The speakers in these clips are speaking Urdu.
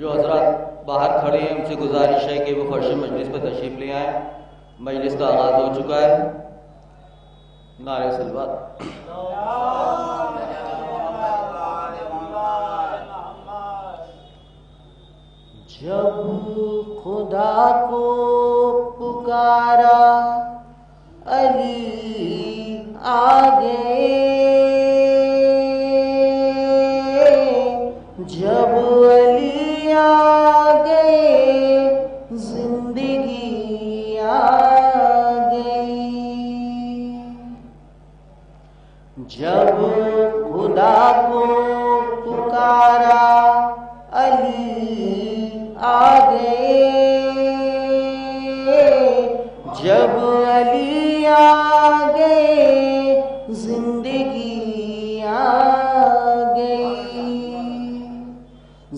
جو حضرات باہر کھڑے ہیں ان سے گزارش ہے کہ وہ فرش مجلس پر تشریف لے آئیں. مجلس کا آغاز ہو چکا ہے. نعرہ صلوات. جب خدا کو پکارا علی آ گئے، جب علی آ گئے زندگی آ گئی. جب خدا کو پکارا علی آ گئے، جب علی آ گئے زندگی آ گئی.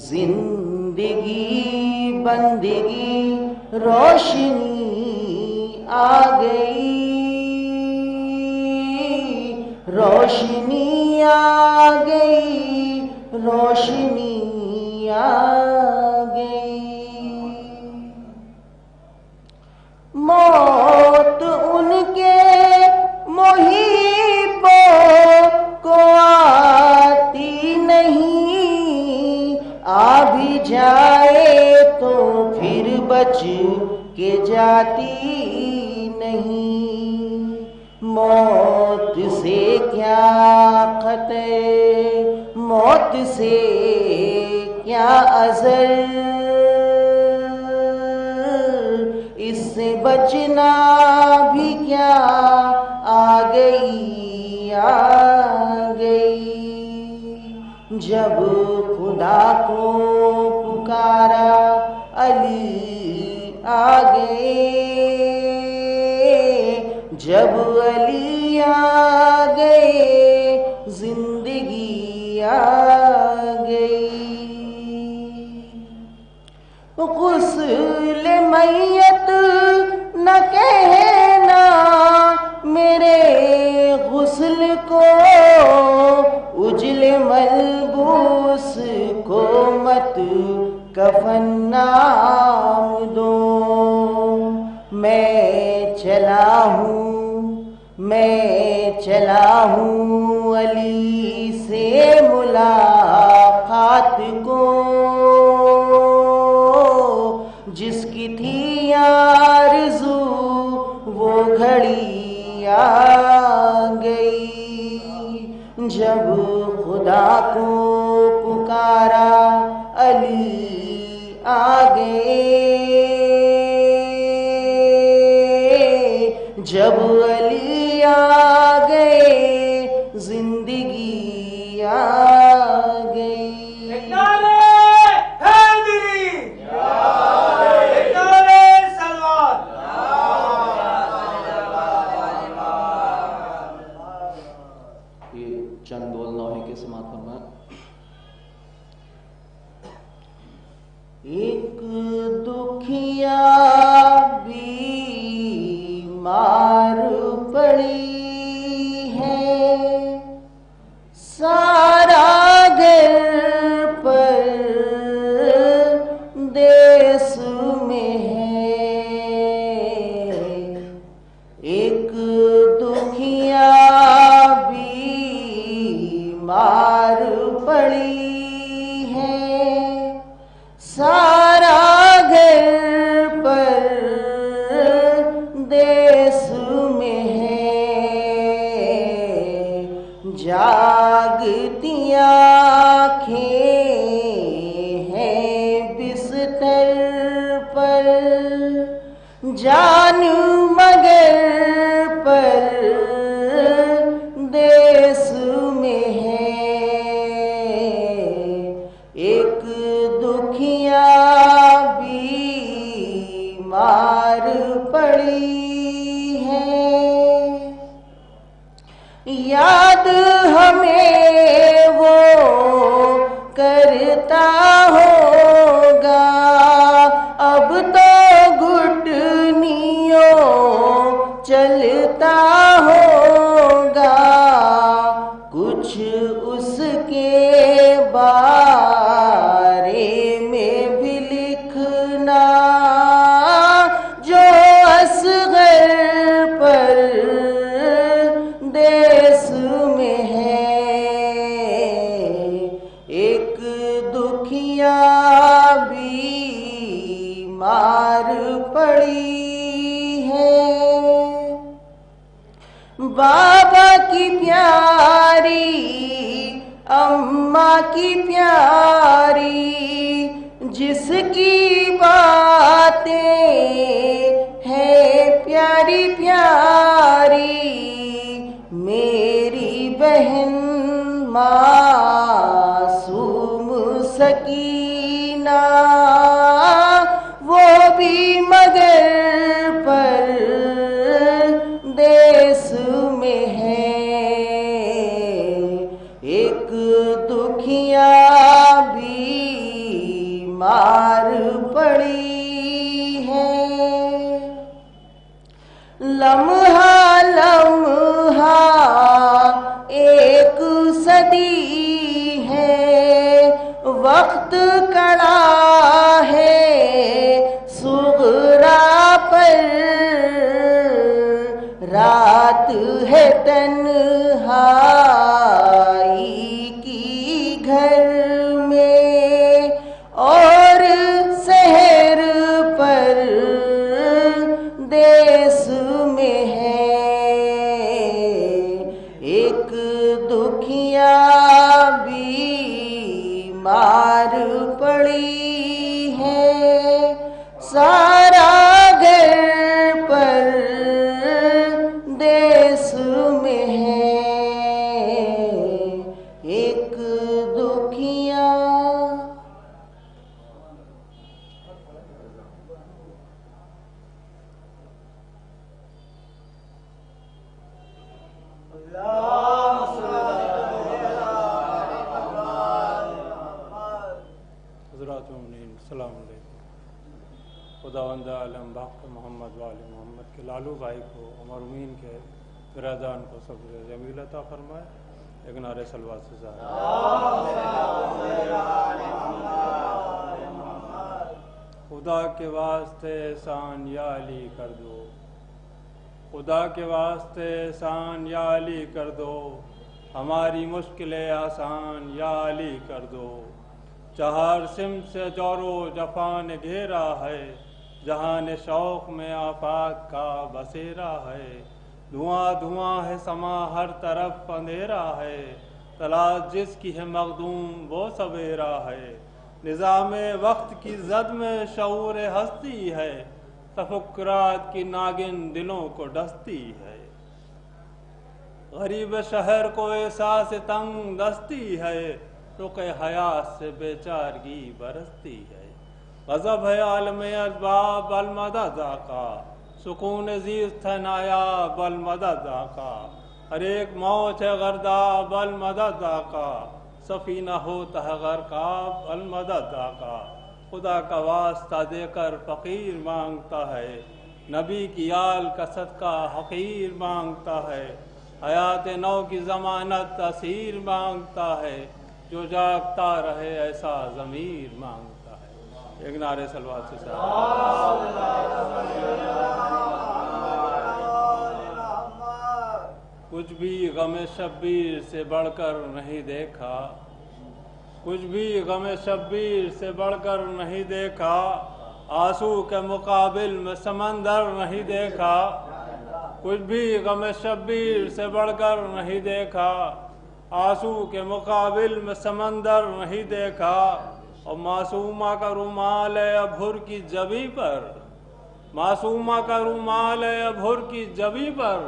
زندگی بندگی روشنی آ گئی، روشنی آ گئی، روشنی آ گئی. موت ان کے محبوں کو آتی نہیں، آ بھی جائے تو پھر بچ کے جاتی نہیں. موت سے کیا خطر، موت سے کیا ازر، اس سے بچنا بھی کیا، آ گئی آ گئی. جب خدا کو پکارا علی آ گئے، جب علی آ گئے زندگی آ گئی. غسل میت نہ کہنا میرے غسل کو، اجل ملبوس کو مت کفن نام دو. میں چلا ہوں علی سے ملاقات کو، جس کی تھی آرزو وہ گھڑی آ گئی. جب خدا کو پکارا علی آ گئے، جب علی آ گئے زندگی آ گئی. چند بول نوحے کے سماعت فرمائیں. ایک دکھیا بیمار پڑی ہے، سارا گھر پر دیس میں ہے. ایک دکھیا بیمار پڑی ہے، سارا گھر پر دیس میں ہے. جاگتی آنکھیں ہیں بستر پر، جان مگر پر دیس میں ہے. ایک دکھیا بیمار پڑی ہے، یاد ہمیں وہ کرتا ہوگا، اب تو گھٹنیوں چلتا ہوگا. کچھ اس کے بارے میں دیس میں ہے ایک دکھیا بیمار پڑی ہے، بابا کی پیاری اماں کی پیاری، جس کی باتیں ہیں پیاری پیاری، میری بہن معصوم سکینہ، وہ بھی مگر پردیس میں ہے، ایک دکھیا بیمار پڑی ہے، لمحہ لمحہ ایک صدی ہے، وقت کڑا ہے صغرا پر، رات ہے تنہائی کی گھر میں، اور سحر پر دیس میں ہے، ایک دکھیا بیمار پڑی ہے، سارا گھر پر دیس میں ہے، ایک دکھیا حضرات مومنین السلام علیکم۔ خداوند عالم بحق محمد و آل محمد کے لالو بھائی کو، مرحومین کے برادران کو صبر جمیل عطا فرمائے۔ ایک نعرہ صلوات سے ظاہر خدا کے واسطے احسان یا علی کر دو، خدا کے واسطے احسان یا علی کر دو، ہماری مشکلیں آسان یا علی کر دو، چہار سمت سے جور و جفا نے گھیرا ہے، جہان شوق میں آفات کا بسیرا ہے، دھواں دھواں ہے سما ہر طرف اندھیرا ہے، تلاش جس کی ہے مخدوم وہ سویرا ہے، نظام وقت کی زد میں شعور ہستی ہے، تفکرات کی ناگن دلوں کو ڈستی ہے، غریب شہر کو احساس تنگ دستی ہے، رخ حیات سے بیچارگی برستی ہے، غضب ہے عالم اسباب المدد آقا، سکون زیست ہے نایاب المدد آقا، ہر ایک موج ہے غرداب المدد آقا، سفینہ ہوتا ہے غرقاب المدد آقا، خدا کا واسطہ دے کر فقیر مانگتا ہے، نبی کی آل کا صدقہ حقیر مانگتا ہے، حیات نو کی ضمانت اسیر مانگتا ہے، جو جاگتا رہے ایسا ضمیر مانگتا ہے۔ ایک نعرہ صلوات سے کچھ بھی غم شبیر سے بڑھ کر نہیں دیکھا، کچھ بھی غم شبیر سے بڑھ کر نہیں دیکھا، آنسو کے مقابل میں سمندر نہیں دیکھا، کچھ بھی غم شبیر سے بڑھ کر نہیں دیکھا، آنسو کے مقابل میں سمندر نہیں دیکھا، اور معصومہ کا رومال ہے ابھر کی جبیں پر، معصومہ کا رومال ہے ابھر کی جبیں پر،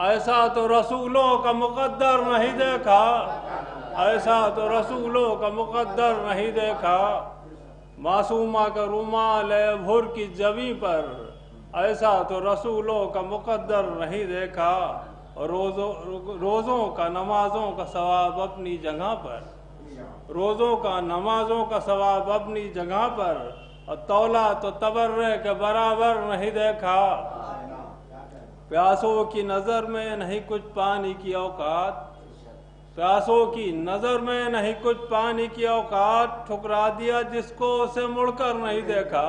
ایسا تو رسولوں کا مقدر نہیں دیکھا، ایسا تو رسولوں کا مقدر نہیں دیکھا، معصومہ کا رومال ہے ابھر کی جبیں پر، ایسا تو رسولوں کا مقدر نہیں دیکھا، اور روزوں کا نمازوں کا ثواب اپنی جگہ پر، روزوں کا نمازوں کا ثواب اپنی جگہ پر، اور تولا تو تبرع کے برابر نہیں دیکھا، پیاسوں کی نظر میں نہیں کچھ پانی کی اوقات، پیاسوں کی نظر میں نہیں کچھ پانی کی اوقات، ٹھکرا دیا جس کو اسے مڑ کر نہیں دیکھا،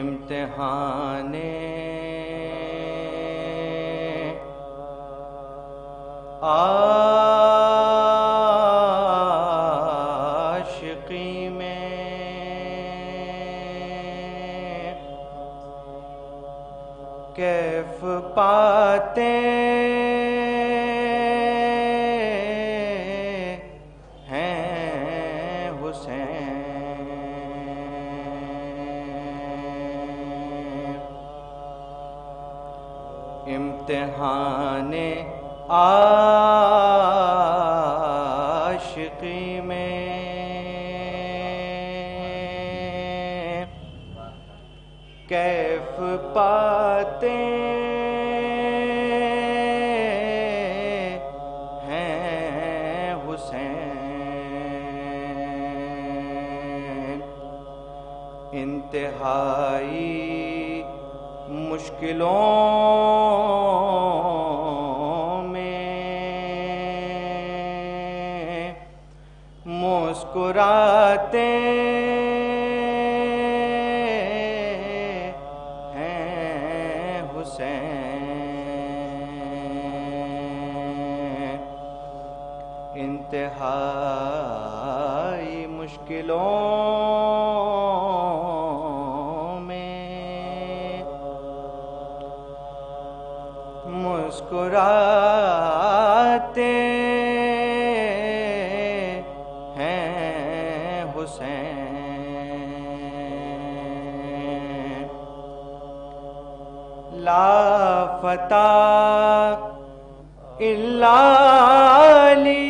امتحان عاشقی میں کیف پاتے ہیں حسین امتحان عاشقی میں کیف پاتے ہیں حسین انتہائی مشکلوں مسکراتے ہیں حسین انتہائی مشکلوں میں مسکراتے لافتہ الا علی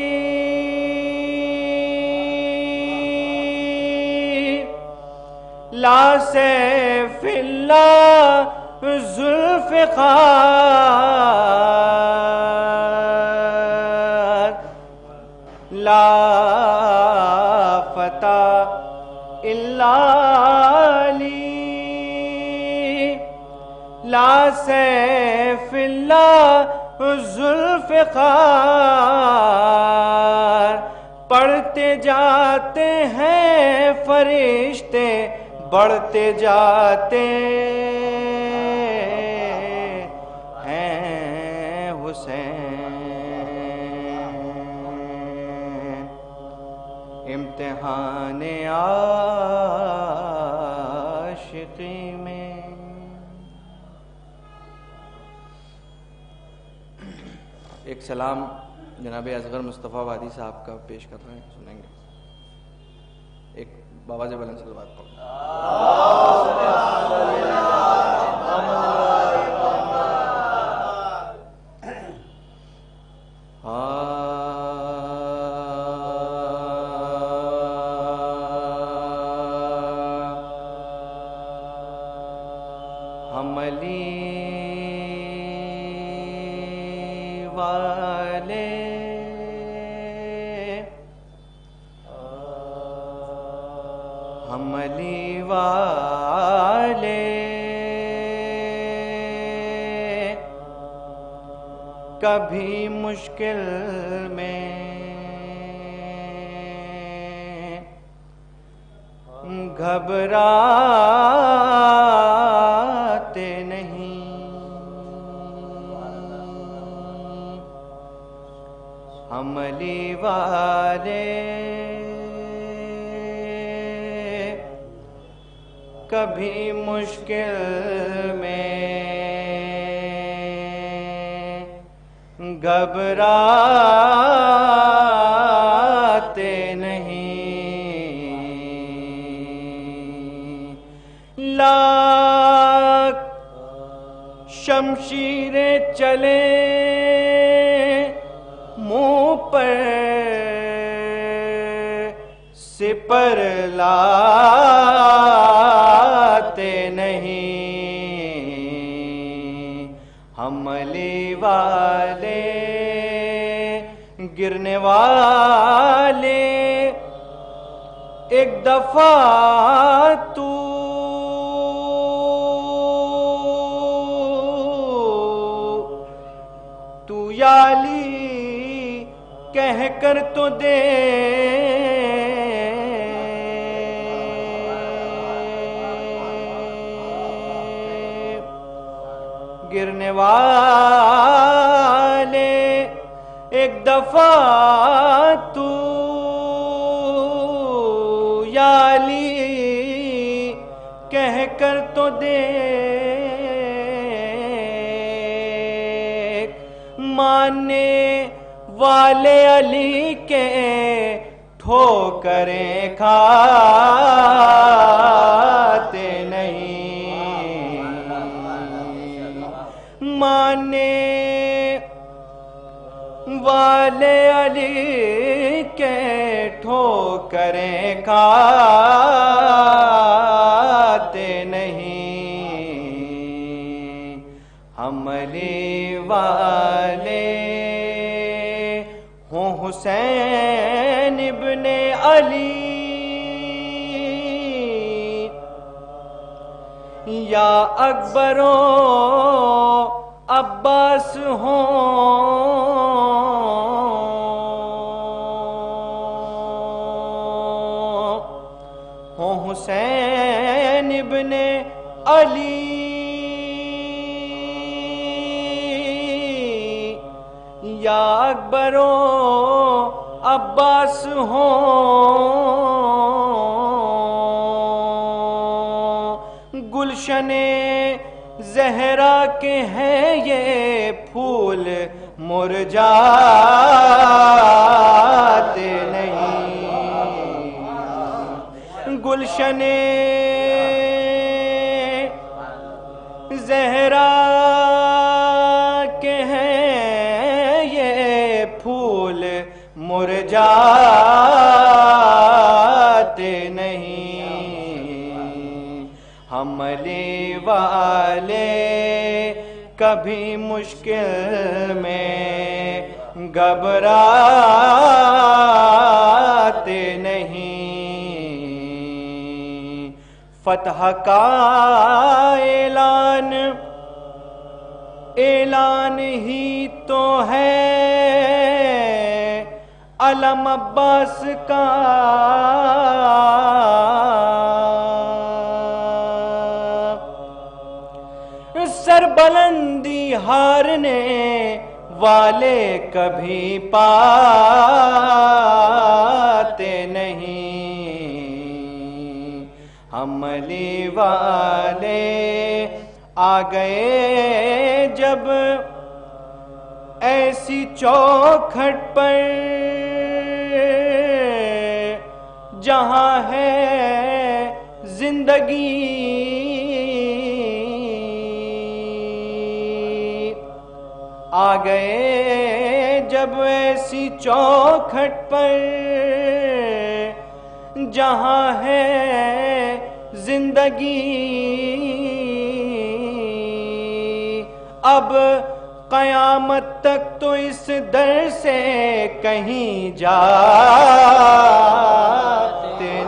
لا سیف اللہ ذوالفقار لافتہ الا علی لا سیف اللہ ذوالفقار پڑھتے جاتے ہیں فرشتے بڑھتے جاتے ہیں حسین امتحان عاشقی میں ایک سلام جناب اصغر مصطفیٰ وادی صاحب کا پیش کر رہے ہیں، سنیں گے. ایک بابا سے بلند صلوات پڑھو. حملی والے کبھی مشکل میں گھبراتے نہیں حملی والے کبھی مشکل میں گھبراتے نہیں لاکھ شمشیریں چلے منہ پر سپر لاتے نہیں حملی والے گرنے والے ایک دفعہ تو یا علی کہہ کر تو دے گرنے والے ایک دفعہ تو یا علی کہہ کر تو دیکھ، ماننے والے علی کے ٹھوکریں کھاتے نہیں، ماننے والے علی کے ٹھوکریں کھاتے نہیں، ہم علی والے ہوں حسین ابن علی یا اکبر و عباس ہوں حسین ابن علی یا اکبر و عباس ہوں، گلشن زہرا کے ہیں یہ پھول مرجھاتے نہیں، گلشن زہرا کے ہیں یہ پھول مرجھاتے نہیں، ہم علی والے کبھی مشکل میں گھبراتے نہیں، فتح کا اعلان ہی تو ہے، علم عباس کا سر بلندی ہارنے والے کبھی پاتے نہیں، ہم علی والے آ گئے جب ایسی چوکھٹ پر جہاں ہے زندگی، آ گئے جب ایسی چوکھٹ پر جہاں ہے زندگی، اب قیامت تک تو اس در سے کہیں جاتے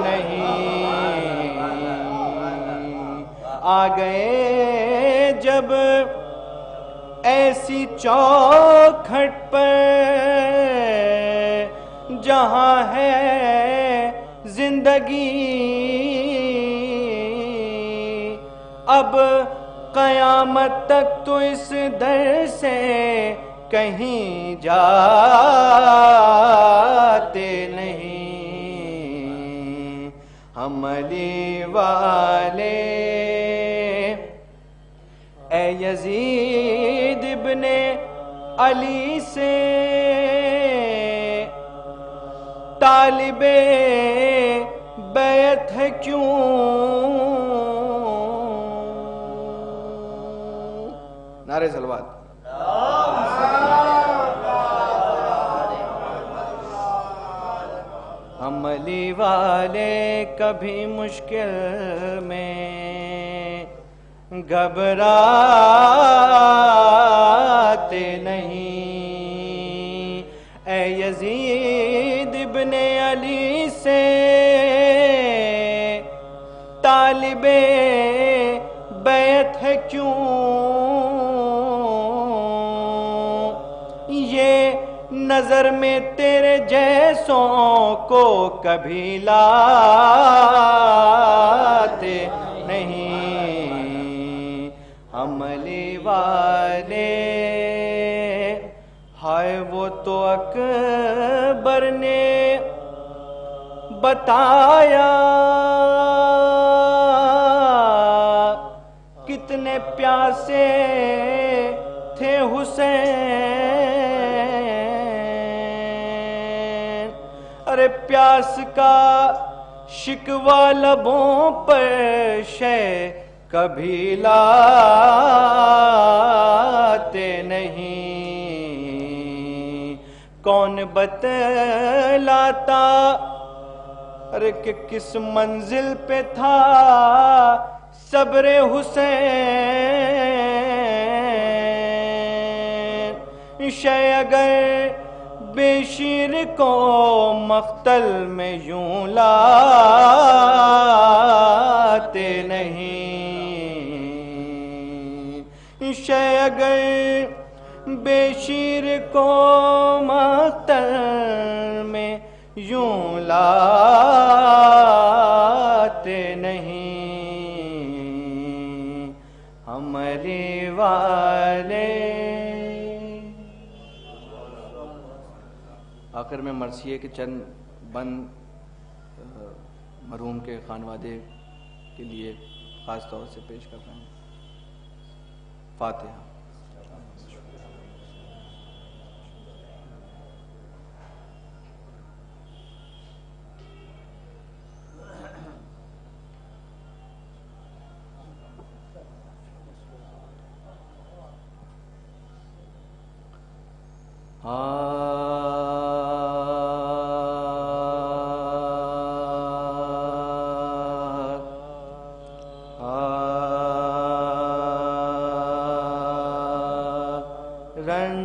نہیں، آ گئے جب ایسی چوکھٹ پر جہاں ہے زندگی، اب قیامت تک تو اس در سے کہیں جاتے نہیں، ہم علی والے اے یزید ابن علی سے طالب بیعت ہے کیوں، نعرہ صلوات۔ ہم علی والے کبھی مشکل میں گھبراتے نہیں، اے یزید ابن علی سے طالب بیعت ہے کیوں، یہ نظر میں تیرے جیسوں کو کبھی لاتے نہیں، ہم علی والے ہائے وہ تو اکبر نے بتایا کتنے پیاسے تھے حسین، ارے پیاس کا شکوہ لبوں پر شے کبھی لاتے نہیں، کون بتلاتا ارے کہ کس منزل پہ تھا صبر حسین، شے اگر بے شیر کو مقتل میں یوں لاتے نہیں، شے اگر بے شیر کو مقتل میں یوں لاتے نہیں ہمارے والے۔ آخر میں مرثیے کے چند بند مرحوم کے خانوادے کے لیے خاص طور سے پیش کر رہے ہیں۔ فاتحہ۔ رن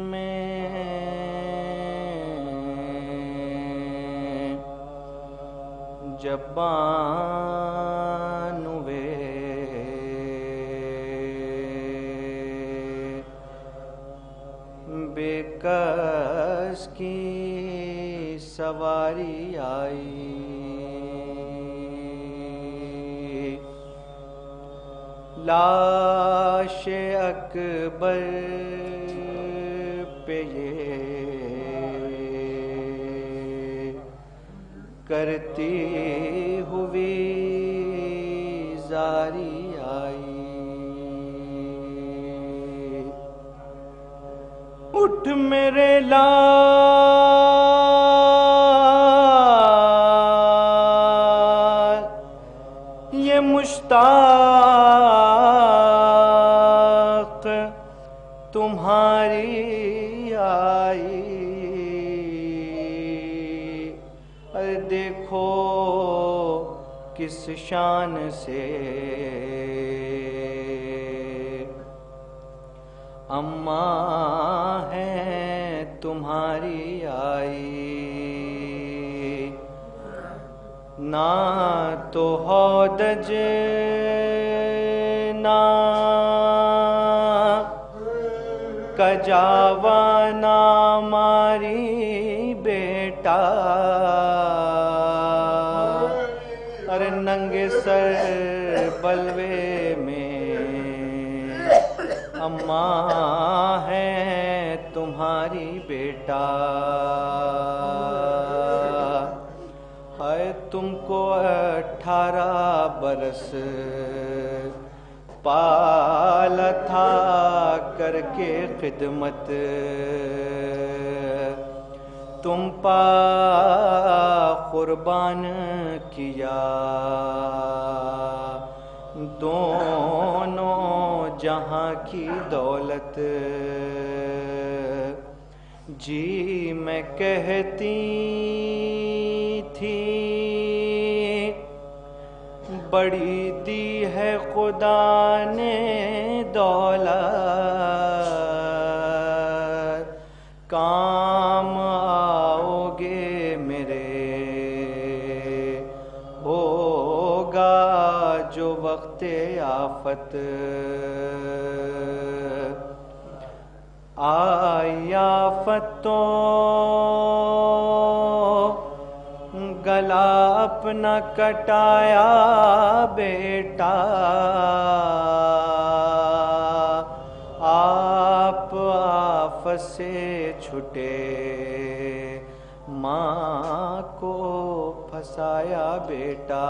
میں جب بانوے بے کس کی سواری آئی، لاش اکبر پہ یہ کرتی ہوئی زاری آئی، اٹھ میرے لال یہ مشتاق تمہاری آئی، ارے دیکھو کس شان سے اماں ہے تمہاری آئی، نہ تو ہودج نہ کجاوا نہ ماری بیٹا، ارے ننگے سر بلوے میں اماں ہے تمہاری بیٹا، ہے تم کو 18 برس پالا تھا کر کے خدمت، تم پا قربان کیا دونوں جہاں کی دولت، جی میں کہتی تھی بڑی دی ہے خدا نے دولت، کام آؤ گے میرے ہوگا جو وقت آفت، آئی آفت تو گلا اپنا کٹایا بیٹا، سے چھٹے ماں کو پھنسایا بیٹا،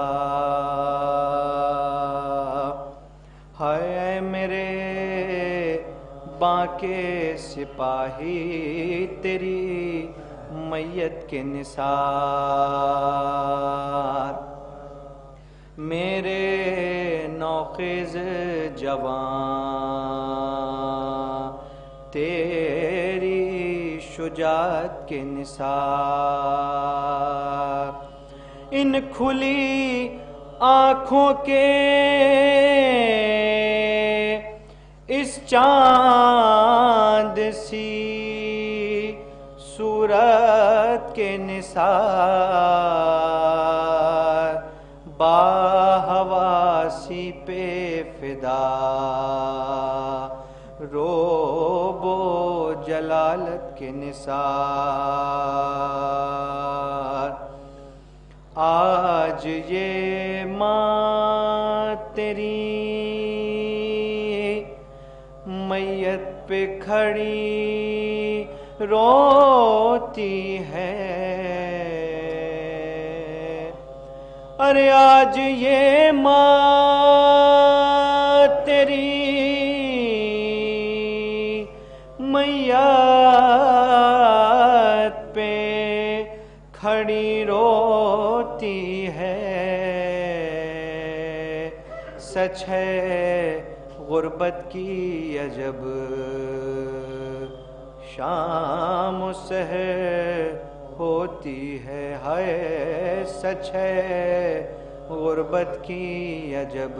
ہائے میرے بانکے سپاہی تیری میت کے نثار، میرے نوخیز جوان تیری شجاعت کے نثار، ان کھلی آنکھوں کے اس چاند سی صورت کے نثار، باحواسی پہ فدا روب و جلالت کے نثار، آج یہ ماں تیری میت پہ کھڑی روتی ہے، ارے آج یہ ماں تیری میت پہ کھڑی روتی ہے، سچ ہے غربت کی عجب شام و سحر ہوتی ہے، ہائے سچ ہے غربت کی عجب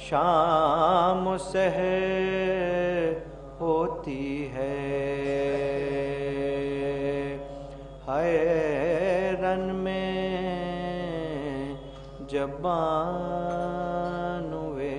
شام و سحر ہوتی ہے، ہائے رن میں جب بان ہوئے۔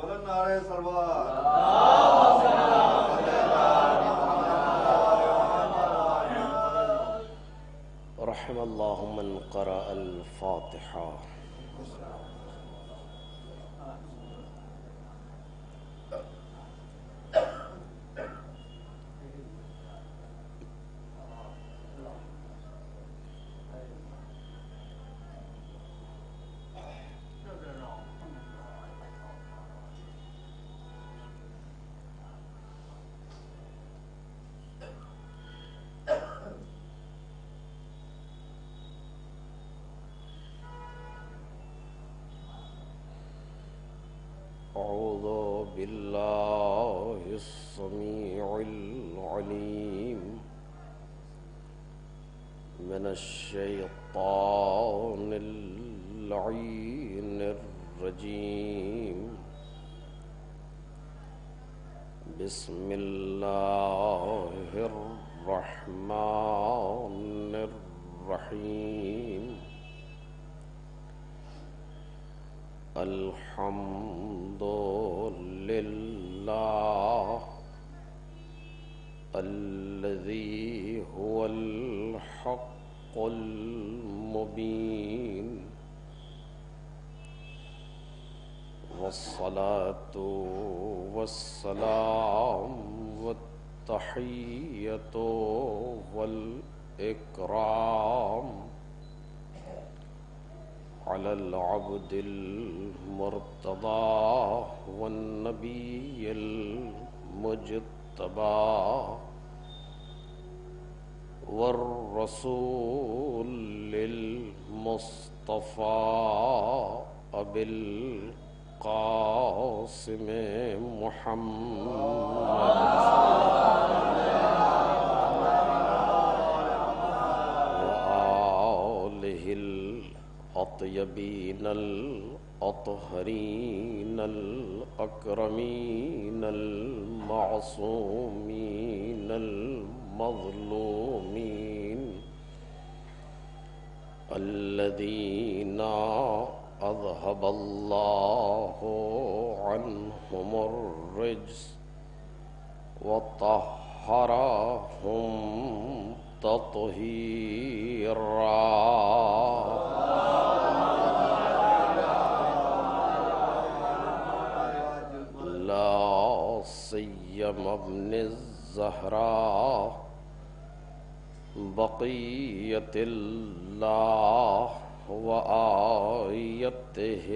بلند نعرہ سلوات، رحم اللہ من قرأ الفاتحہ۔ أعوذ بالله السميع العليم من الشيطان اللعين الرجيم، بسم الله الرحمن الرحيم، الحمد لله الذي هو الحق المبين والصلاة والسلام والتحية والإكرام على العبد المرتضى والنبي المجتبى والرسول المصطفى أبي القاسم محمد وآله الأطيبين الأطهرين الأكرمين المعصومين المظلومين الذين أذهب الله عنهم الرجس وطهرهم تطهيرا لا سيما ابن الزهراء بقية الله وآيته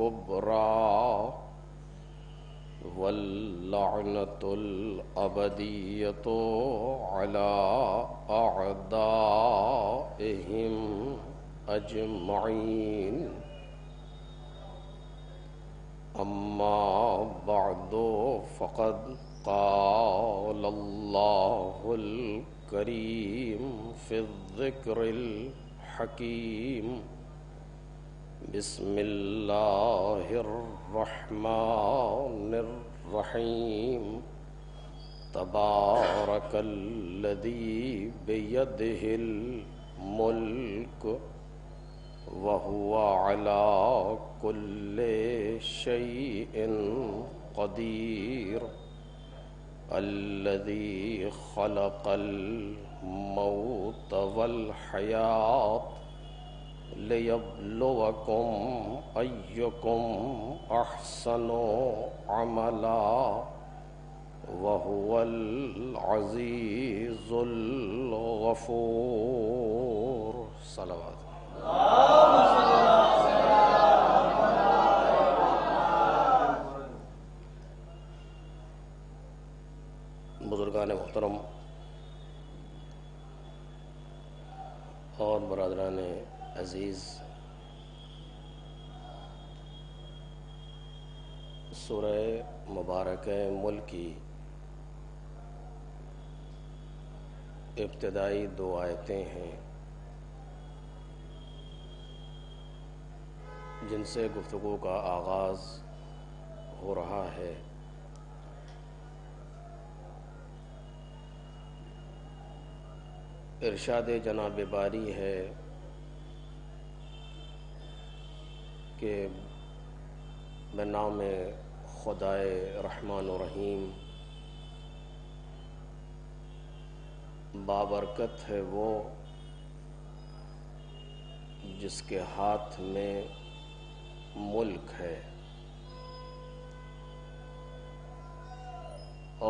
الكبرى واللعنة الأبدية على أعدائهم أجمعين أما بعد فقد قال الله الكريم في الذكر الحكيم بسم الله الرحمن الرحيم تبارك الذي بيده الملك وهو على كل شيء قدير الذي خلق الموت والحياة ليبلوكم أيكم أحسن عملا وهو العزيز الغفور صلوات بزرگان محترم اور برادران عزیز، سورہ مبارک ملک کی ابتدائی 2 آیتیں ہیں جن سے گفتگو کا آغاز ہو رہا ہے۔ ارشاد جناب باری ہے کہ بنام خدائے رحمان و رحیم، بابرکت ہے وہ جس کے ہاتھ میں ملک ہے،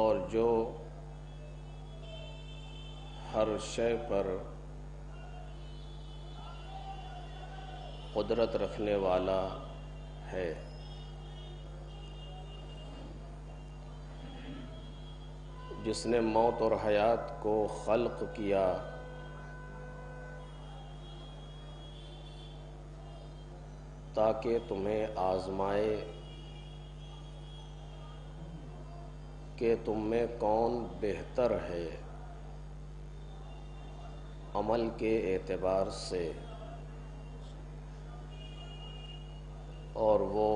اور جو ہر شے پر قدرت رکھنے والا ہے۔ جس نے موت اور حیات کو خلق کیا، تاکہ تمہیں آزمائے کہ تم میں کون بہتر ہے عمل کے اعتبار سے، اور وہ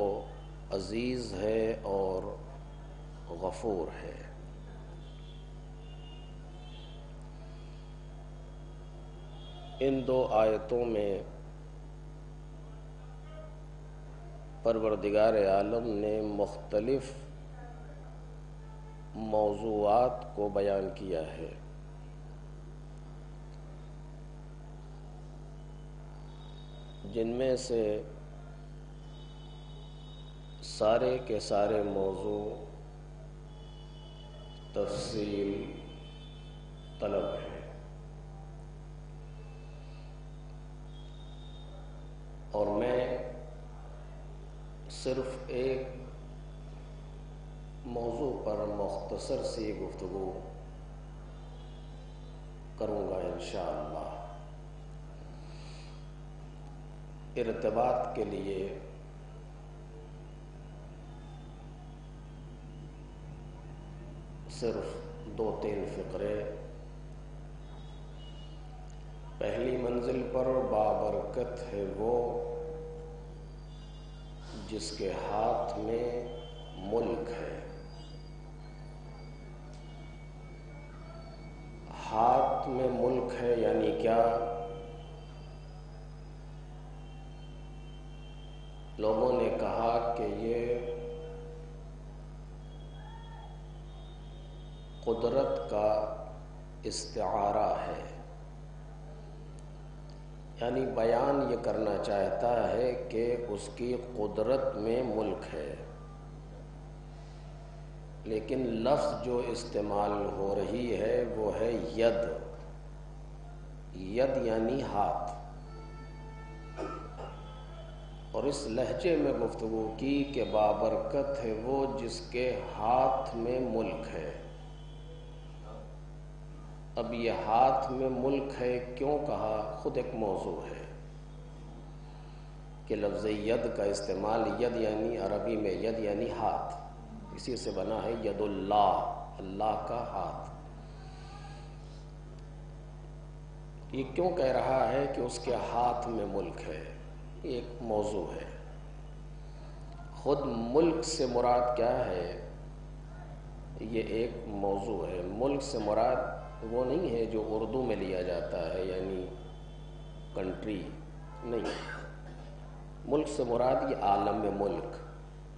عزیز ہے اور غفور ہے۔ ان 2 آیتوں میں پروردگار عالم نے مختلف موضوعات کو بیان کیا ہے. جن میں سے سارے کے سارے موضوع تفصیل طلب ہیں، اور میں صرف ایک موضوع پر مختصر سی گفتگو کروں گا انشاءاللہ. ارتباط کے لیے صرف 2-3 فقرے. پہلی منزل پر بابرکت ہے وہ جس کے ہاتھ میں ملک ہے. ہاتھ میں ملک ہے یعنی کیا؟ لوگوں نے کہا کہ یہ قدرت کا استعارہ ہے، یعنی بیان یہ کرنا چاہتا ہے کہ اس کی قدرت میں ملک ہے، لیکن لفظ جو استعمال ہو رہی ہے وہ ہے ید. ید یعنی ہاتھ. اور اس لہجے میں گفتگو کی کہ بابرکت ہے وہ جس کے ہاتھ میں ملک ہے. اب یہ ہاتھ میں ملک ہے کیوں کہا؟ خود ایک موضوع ہے کہ لفظ ید کا استعمال، ید یعنی عربی میں ید یعنی ہاتھ، اسی سے بنا ہے ید اللہ، اللہ کا ہاتھ. یہ کیوں کہہ رہا ہے کہ اس کے ہاتھ میں ملک ہے؟ یہ ایک موضوع ہے. خود ملک سے مراد کیا ہے؟ یہ ایک موضوع ہے. ملک سے مراد وہ نہیں ہے جو اردو میں لیا جاتا ہے یعنی کنٹری، نہیں. ملک سے مراد یہ عالم ملک،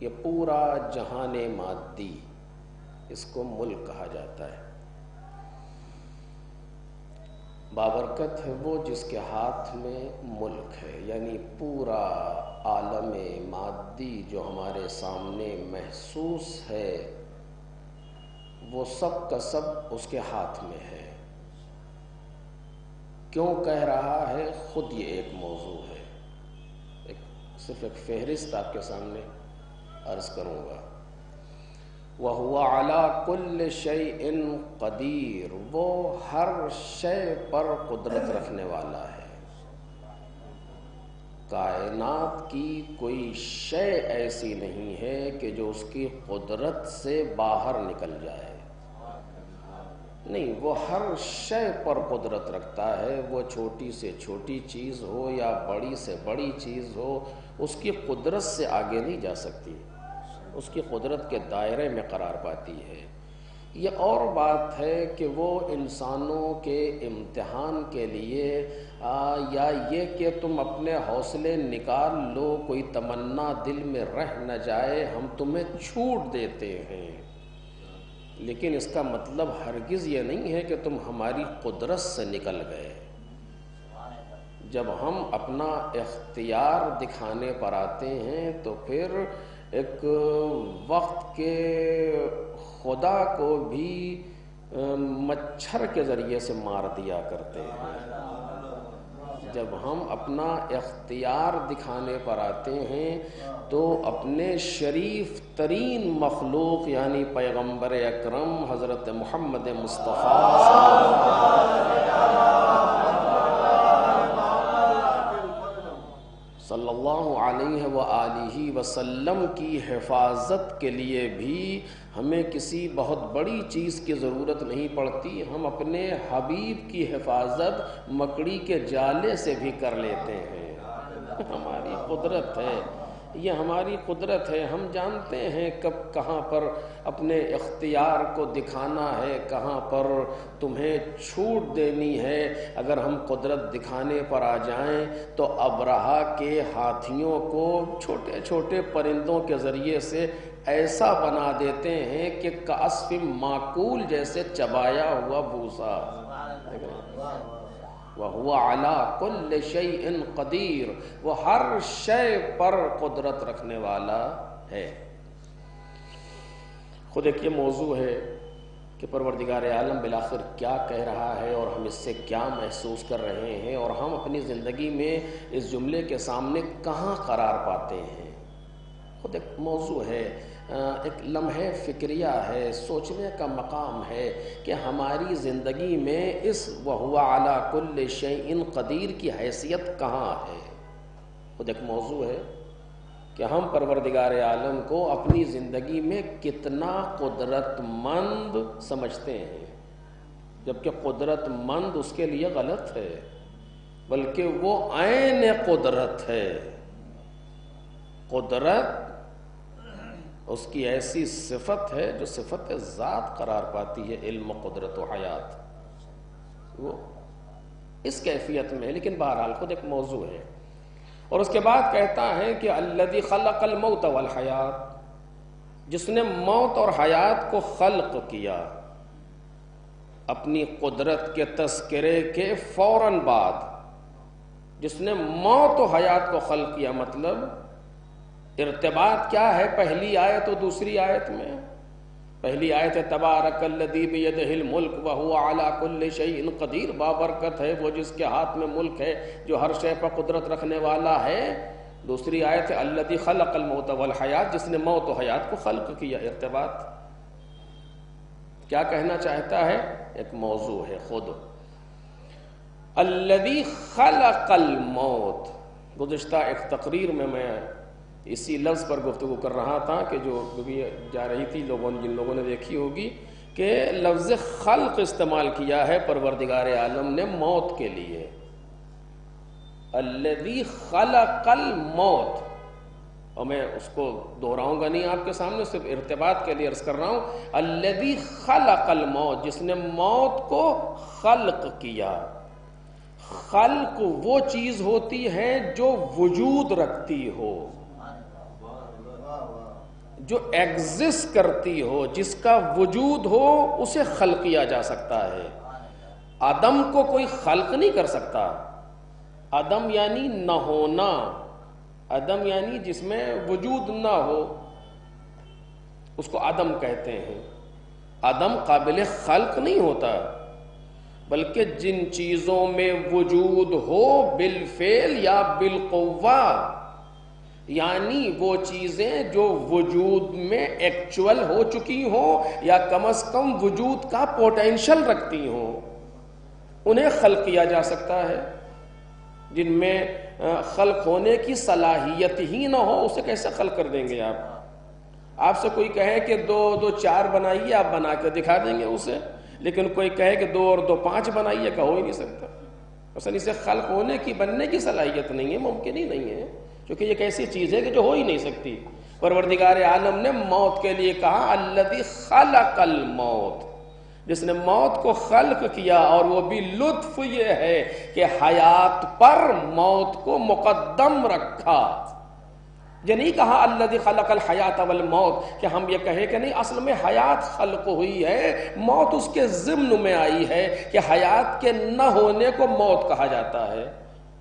یہ پورا جہان مادی، اس کو ملک کہا جاتا ہے. بابرکت ہے وہ جس کے ہاتھ میں ملک ہے، یعنی پورا عالم مادی جو ہمارے سامنے محسوس ہے وہ سب کا سب اس کے ہاتھ میں ہے. کیوں کہہ رہا ہے؟ خود یہ ایک موضوع ہے. صرف ایک فہرست آپ کے سامنے عرض کروں گا. وَهُوَ عَلَى كُلِّ شَيْءٍ قَدِيرٌ، وہ ہر شے پر قدرت رکھنے والا ہے. کائنات کی کوئی شے ایسی نہیں ہے کہ جو اس کی قدرت سے باہر نکل جائے. نہیں، وہ ہر شے پر قدرت رکھتا ہے. وہ چھوٹی سے چھوٹی چیز ہو یا بڑی سے بڑی چیز ہو، اس کی قدرت سے آگے نہیں جا سکتی، اس کی قدرت کے دائرے میں قرار پاتی ہے. یہ اور بات ہے کہ وہ انسانوں کے امتحان کے لیے یا یہ کہ تم اپنے حوصلے نکال لو، کوئی تمنا دل میں رہ نہ جائے، ہم تمہیں چھوٹ دیتے ہیں. لیکن اس کا مطلب ہرگز یہ نہیں ہے کہ تم ہماری قدرت سے نکل گئے. جب ہم اپنا اختیار دکھانے پر آتے ہیں تو پھر ایک وقت کے خدا کو بھی مچھر کے ذریعے سے مار دیا کرتے ہیں. جب ہم اپنا اختیار دکھانے پر آتے ہیں تو اپنے شریف ترین مخلوق یعنی پیغمبر اکرم حضرت محمد مصطفیٰ صلی اللہ علیہ وآلہ وسلم کی حفاظت کے لیے بھی ہمیں کسی بہت بڑی چیز کی ضرورت نہیں پڑتی. ہم اپنے حبیب کی حفاظت مکڑی کے جالے سے بھی کر لیتے ہیں. ہماری قدرت ہے یہ ہماری قدرت ہے. ہم جانتے ہیں کب کہاں پر اپنے اختیار کو دکھانا ہے, کہاں پر تمہیں چھوٹ دینی ہے. اگر ہم قدرت دکھانے پر آ جائیں تو ابرہا کے ہاتھیوں کو چھوٹے چھوٹے پرندوں کے ذریعے سے ایسا بنا دیتے ہیں کہ کعصف معقول جیسے چبایا ہوا بھوسا. وَهُوَ عَلَىٰ كُلِّ شَيْءٍ قَدِيرٌ, وہ ہر شے پر قدرت رکھنے والا ہے. خود ایک یہ موضوع ہے کہ پروردگار عالم بالآخر کیا کہہ رہا ہے اور ہم اس سے کیا محسوس کر رہے ہیں, اور ہم اپنی زندگی میں اس جملے کے سامنے کہاں قرار پاتے ہیں. خود ایک موضوع ہے, ایک لمحہ فکریہ ہے, سوچنے کا مقام ہے کہ ہماری زندگی میں اس وَهُوَ عَلَىٰ كُلِّ شَيْءٍ قدیر کی حیثیت کہاں ہے. خود ایک موضوع ہے کہ ہم پروردگار عالم کو اپنی زندگی میں کتنا قدرت مند سمجھتے ہیں, جبکہ قدرت مند اس کے لیے غلط ہے, بلکہ وہ عین قدرت ہے. قدرت اس کی ایسی صفت ہے جو صفت ذات قرار پاتی ہے, علم و قدرت و حیات, وہ اس کیفیت میں ہے. لیکن بہرحال خود ایک موضوع ہے. اور اس کے بعد کہتا ہے کہ الذی خلق الموت والحیات, جس نے موت اور حیات کو خلق کیا. اپنی قدرت کے تذکرے کے فوراً بعد جس نے موت و حیات کو خلق کیا, مطلب ارتباط کیا ہے پہلی آیت و دوسری آیت میں. پہلی آیت ہے تبارک الذی بیدہ الملک وہو علی کل شیء قدیر, بابرکت ہے وہ جس کے ہاتھ میں ملک ہے, جو ہر شے پر قدرت رکھنے والا ہے. دوسری آیت ہے الذی خلق الموت والحیات, جس نے موت و حیات کو خلق کیا. ارتباط کیا کہنا چاہتا ہے, ایک موضوع ہے خود. الذی خلق الموت, گزشتہ ایک تقریر میں اسی لفظ پر گفتگو کر رہا تھا کہ جو بھی جا رہی تھی جن لوگوں نے دیکھی ہوگی کہ لفظ خلق استعمال کیا ہے پروردگار عالم نے موت کے لیے. الذی خلق الموت, اور میں اس کو دہراؤں گا نہیں آپ کے سامنے, صرف ارتباط کے لیے عرض کر رہا ہوں. الذی خلق الموت, جس نے موت کو خلق کیا. خلق وہ چیز ہوتی ہے جو وجود رکھتی ہو, جو ایگزسٹ کرتی ہو, جس کا وجود ہو, اسے خلق کیا جا سکتا ہے. عدم کو کوئی خلق نہیں کر سکتا. عدم یعنی نہ ہونا, عدم یعنی جس میں وجود نہ ہو, اس کو عدم کہتے ہیں. عدم قابل خلق نہیں ہوتا, بلکہ جن چیزوں میں وجود ہو بالفعل یا بالقوہ, یعنی وہ چیزیں جو وجود میں ایکچول ہو چکی ہوں یا کم از کم وجود کا پوٹینشل رکھتی ہوں, انہیں خلق کیا جا سکتا ہے. جن میں خلق ہونے کی صلاحیت ہی نہ ہو, اسے کیسے خلق کر دیں گے آپ؟ آپ سے کوئی کہے کہ 2 2 4 بنائیے, آپ بنا کے دکھا دیں گے اسے. لیکن کوئی کہے کہ 2 اور 2 5 بنائیے, کہ ہو ہی نہیں سکتا. اصل اسے خلق ہونے کی, بننے کی صلاحیت نہیں ہے, ممکن ہی نہیں ہے, کیونکہ یہ ایک ایسی چیز ہے کہ جو ہو ہی نہیں سکتی. پروردگار عالم نے موت کے لیے کہا الذی خلق الموت, جس نے موت کو خلق کیا. اور وہ بھی لطف یہ ہے کہ حیات پر موت کو مقدم رکھا. یہ نہیں کہا الذی خلق الحیات والموت کہ ہم یہ کہیں کہ نہیں, اصل میں حیات خلق ہوئی ہے, موت اس کے ضمن میں آئی ہے کہ حیات کے نہ ہونے کو موت کہا جاتا ہے.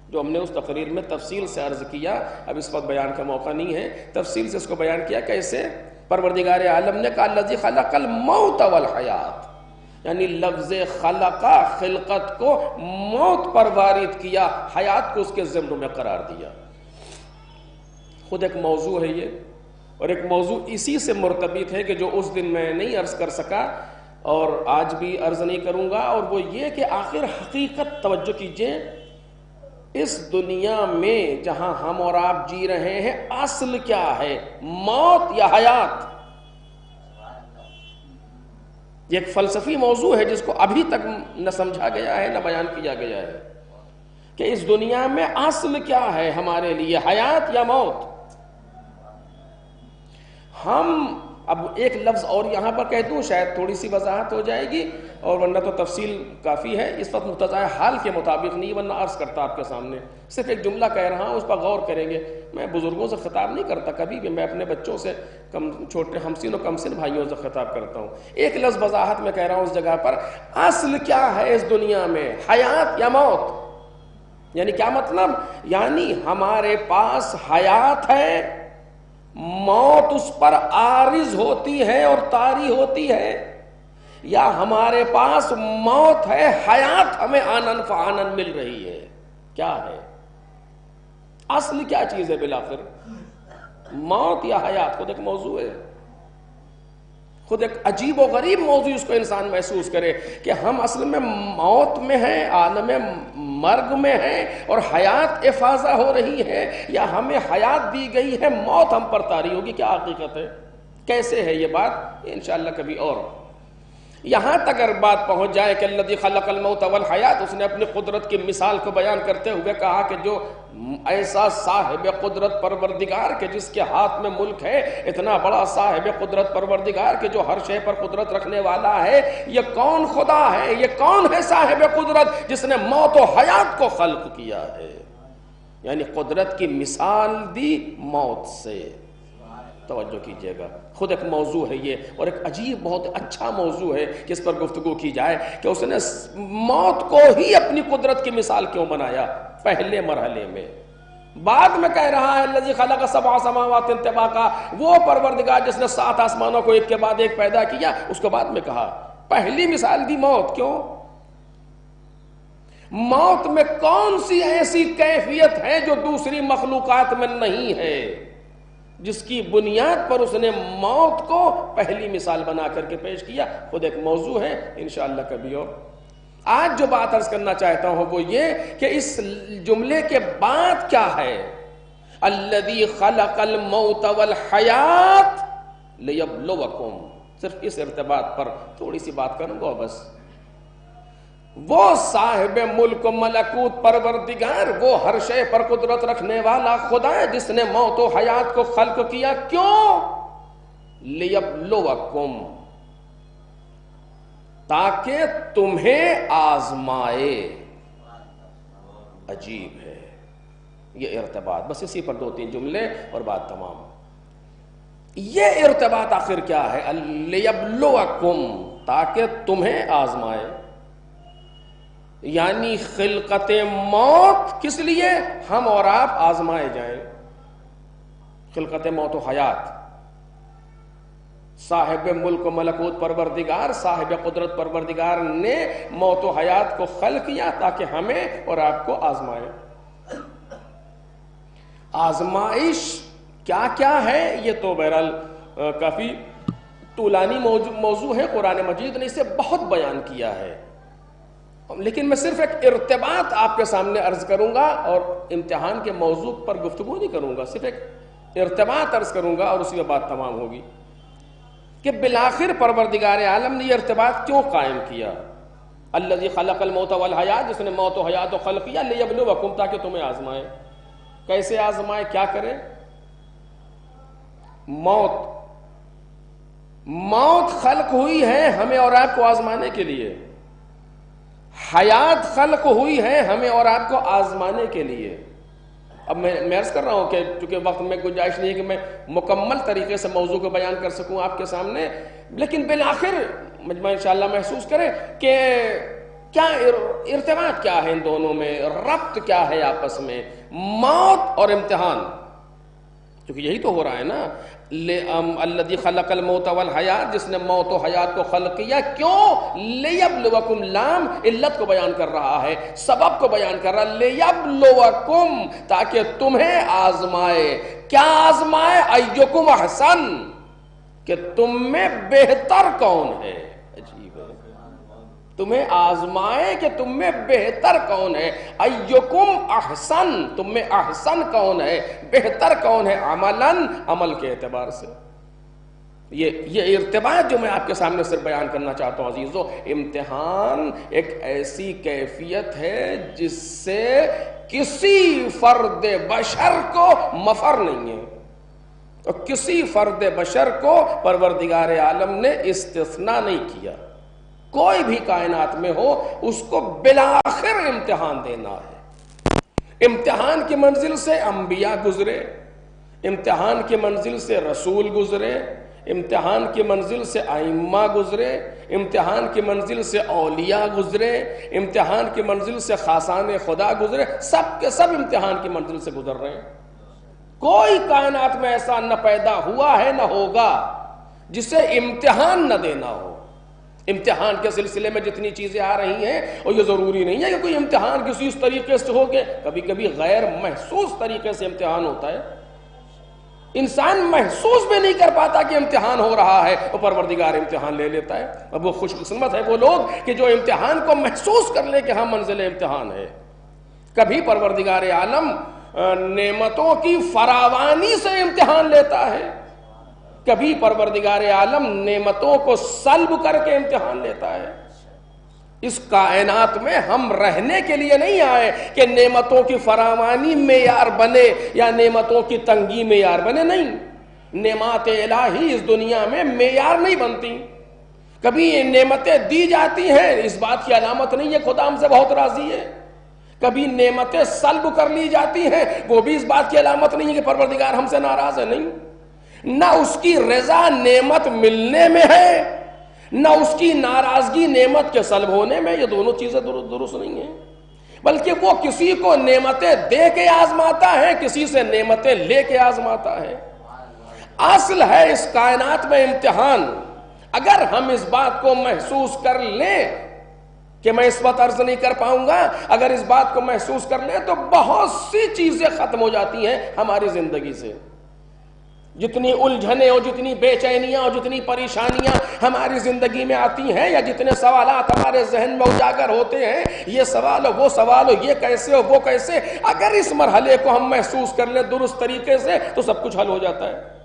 جو ہم نے اس تقریر میں تفصیل سے عرض کیا, اب اس وقت بیان کا موقع نہیں ہے, تفصیل سے اس کو بیان کیا. کیسے پروردگار عالم نے کہا الذی خلق الموت والحیات, یعنی لفظ خلقہ خلقت کو موت پر وارد کیا, حیات کو اس کے ضمن میں قرار دیا. خود ایک موضوع ہے یہ, اور ایک موضوع اسی سے مرتبط ہے کہ جو اس دن میں نہیں عرض کر سکا اور آج بھی عرض نہیں کروں گا, اور وہ یہ کہ آخر حقیقت توجہ کیجئے, اس دنیا میں جہاں ہم اور آپ جی رہے ہیں اصل کیا ہے, موت یا حیات؟ یہ ایک فلسفی موضوع ہے جس کو ابھی تک نہ سمجھا گیا ہے نہ بیان کیا گیا ہے کہ اس دنیا میں اصل کیا ہے ہمارے لیے, حیات یا موت؟ ہم اب ایک لفظ اور یہاں پر کہہ دوں، شاید تھوڑی سی وضاحت ہو جائے گی، اور ورنہ تو تفصیل کافی ہے، اس وقت مقتضائے حال کے مطابق نہیں، ورنہ عرض کرتا آپ کے سامنے، صرف ایک جملہ کہہ رہا ہوں، اس پر غور کریں گے۔ میں بزرگوں سے خطاب نہیں کرتا کبھی بھی، میں اپنے بچوں سے، چھوٹے ہمسن و کمسن بھائیوں سے خطاب کرتا ہوں۔ ایک لفظ وضاحت میں کہہ رہا ہوں اس جگہ پر، اصل کیا ہے اس دنیا میں، حیات یا موت؟ یعنی کیا مطلب؟ یعنی ہمارے پاس حیات ہے، موت اس پر عارض ہوتی ہے اور طاری ہوتی ہے، یا ہمارے پاس موت ہے، حیات ہمیں آنن فآنن مل رہی ہے؟ کیا ہے اصل؟ کیا چیز ہے بالآخر؟ موت یا حیات؟ خود ایک موضوع ہے، خود ایک عجیب و غریب موضوع، اس کو انسان محسوس کرے کہ ہم اصل میں موت میں ہیں، عالم مرگ میں ہیں، اور حیات افاضہ ہو رہی ہے، یا ہمیں حیات دی گئی ہے، موت ہم پر طاری ہوگی؟ کیا حقیقت ہے؟ کیسے ہے یہ بات؟ انشاءاللہ کبھی اور۔ یہاں تک اگر بات پہنچ جائے کہ الذی خلق الموت والحیات، اس نے اپنی قدرت کی مثال کو بیان کرتے ہوئے کہا کہ جو ایسا صاحب قدرت پروردگار کہ جس کے ہاتھ میں ملک ہے، اتنا بڑا صاحب قدرت پروردگار کہ جو ہر شے پر قدرت رکھنے والا ہے، یہ کون خدا ہے؟ یہ کون ہے صاحب قدرت جس نے موت و حیات کو خلق کیا ہے؟ یعنی قدرت کی مثال دی موت سے۔ توجہ کیجئے گا، خود ایک موضوع ہے یہ، اور ایک عجیب بہت اچھا موضوع ہے کہ اس پر گفتگو کی جائے کہ اس نے موت کو ہی اپنی قدرت کی مثال کیوں بنایا پہلے مرحلے میں۔ بعد میں کہہ رہا ہے الذی خلق سبع سماوات طباقا، وہ پروردگار جس نے 7 آسمانوں کو ایک کے بعد ایک پیدا کیا، اس کو بعد میں کہا۔ پہلی مثال دی موت، کیوں؟ موت میں کون سی ایسی کیفیت ہے جو دوسری مخلوقات میں نہیں ہے، جس کی بنیاد پر اس نے موت کو پہلی مثال بنا کر کے پیش کیا؟ خود ایک موضوع ہے، انشاءاللہ کبھی اور۔ آج جو بات عرض کرنا چاہتا ہوں وہ یہ کہ اس جملے کے بعد کیا ہے؟ الذی خلق الموت والحیات لیبلوکم، صرف اس ارتباط پر تھوڑی سی بات کروں گا بس۔ وہ صاحب ملک و ملکوت پروردگار، وہ ہر شے پر قدرت رکھنے والا خدا ہے جس نے موت و حیات کو خلق کیا، کیوں؟ لیبلوکم، تاکہ تمہیں آزمائے۔ عجیب ہے یہ ارتباط، بس اسی پر 2-3 جملے اور بات تمام۔ یہ ارتباط آخر کیا ہے؟ لیبلوکم، تاکہ تمہیں آزمائے، یعنی خلقت موت کس لیے؟ ہم اور آپ آزمائے جائیں۔ خلقت موت و حیات، صاحب ملک و ملکوت پروردگار، صاحب قدرت پروردگار نے موت و حیات کو خلق کیا تاکہ ہمیں اور آپ کو آزمائے۔ آزمائش کیا کیا ہے یہ تو بہرحال کافی طولانی موضوع ہے، قرآن مجید نے اسے بہت بیان کیا ہے، لیکن میں صرف ایک ارتباط آپ کے سامنے عرض کروں گا اور امتحان کے موضوع پر گفتگو نہیں کروں گا، صرف ایک ارتباط عرض کروں گا اور اسی میں بات تمام ہوگی کہ بالآخر پروردگار عالم نے یہ ارتباط کیوں قائم کیا؟ الذی خلق الموت والحیات، جس نے موت و حیات کو خلق کیا، لیبلوکم، تاکہ تمہیں آزمائے۔ کیسے آزمائے؟ کیا کرے؟ موت خلق ہوئی ہے ہمیں اور آپ کو آزمانے کے لیے، حیات خلق ہوئی ہے ہمیں اور آپ کو آزمانے کے لیے۔ اب میں عرض کر رہا ہوں کہ چونکہ وقت میں گنجائش نہیں ہے کہ میں مکمل طریقے سے موضوع کو بیان کر سکوں آپ کے سامنے، لیکن بالآخر مجمع انشاءاللہ محسوس کرے کہ کیا ارتباط کیا ہے ان دونوں میں، ربط کیا ہے آپس میں، موت اور امتحان، کیونکہ یہی تو ہو رہا ہے نا۔ الذی خلق الموت والحیات، جس نے موت و حیات کو خلق کیا، کیوں؟ لیبلوکم، لام علت کو بیان کر رہا ہے، سبب کو بیان کر رہا ہے، لیبلوکم، تاکہ تمہیں آزمائے۔ کیا آزمائے؟ ایکم احسن، کہ تم میں بہتر کون ہے۔ عجیب ہے، تمہیں آزمائے کہ تم میں بہتر کون ہے۔ ایکم احسن، تم میں احسن کون ہے، بہتر کون ہے، عملاً، عمل کے اعتبار سے۔ یہ ارتباط جو میں آپ کے سامنے صرف بیان کرنا چاہتا ہوں عزیزو، امتحان ایک ایسی کیفیت ہے جس سے کسی فرد بشر کو مفر نہیں ہے۔ اور کسی فرد بشر کو پروردگار عالم نے استثناء نہیں کیا. کوئی بھی کائنات میں ہو اس کو بالآخر امتحان دینا ہے. امتحان کی منزل سے انبیاء گزرے، امتحان کی منزل سے رسول گزرے، امتحان کی منزل سے ائمہ گزرے، امتحان کی منزل سے اولیاء گزرے، امتحان کی منزل سے خاصان خدا گزرے. سب کے سب امتحان کی منزل سے گزر رہے ہیں. کوئی کائنات میں ایسا نہ پیدا ہوا ہے نہ ہوگا جسے امتحان نہ دینا ہو. امتحان کے سلسلے میں جتنی چیزیں آ رہی ہیں اور یہ ضروری نہیں ہے کہ کوئی امتحان کسی اس طریقے سے ہو کہ کبھی کبھی غیر محسوس طریقے سے امتحان ہوتا ہے. انسان محسوس بھی نہیں کر پاتا کہ امتحان ہو رہا ہے اور پروردگار امتحان لے لیتا ہے. اب وہ خوش قسمت ہے وہ لوگ کہ جو امتحان کو محسوس کر لے کہ ہاں منزل امتحان ہے. کبھی پروردگار عالم نعمتوں کی فراوانی سے امتحان لیتا ہے، کبھی پروردگار عالم نعمتوں کو سلب کر کے امتحان لیتا ہے. اس کائنات میں ہم رہنے کے لیے نہیں آئے کہ نعمتوں کی فراوانی معیار بنے یا نعمتوں کی تنگی معیار بنے. نہیں، نعمات الہی اس دنیا میں معیار نہیں بنتی. کبھی نعمتیں دی جاتی ہیں، اس بات کی علامت نہیں ہے خدا ہم سے بہت راضی ہے. کبھی نعمتیں سلب کر لی جاتی ہیں، وہ بھی اس بات کی علامت نہیں ہے کہ پروردگار ہم سے ناراض ہے. نہیں، نہ اس کی رضا نعمت ملنے میں ہے، نہ اس کی ناراضگی نعمت کے سلب ہونے میں. یہ دونوں چیزیں درست نہیں ہیں، بلکہ وہ کسی کو نعمتیں دے کے آزماتا ہے، کسی سے نعمتیں لے کے آزماتا ہے. اصل ہے اس کائنات میں امتحان. اگر ہم اس بات کو محسوس کر لیں کہ میں اس وقت عرض نہیں کر پاؤں گا، اگر اس بات کو محسوس کر لیں تو بہت سی چیزیں ختم ہو جاتی ہیں ہماری زندگی سے. جتنی الجھنیں اور جتنی بے چینیاں اور جتنی پریشانیاں ہماری زندگی میں آتی ہیں، یا جتنے سوالات ہمارے ذہن میں اجاگر ہوتے ہیں، یہ سوال ہو وہ سوال ہو، یہ کیسے ہو وہ کیسے، اگر اس مرحلے کو ہم محسوس کر لیں درست طریقے سے تو سب کچھ حل ہو جاتا ہے.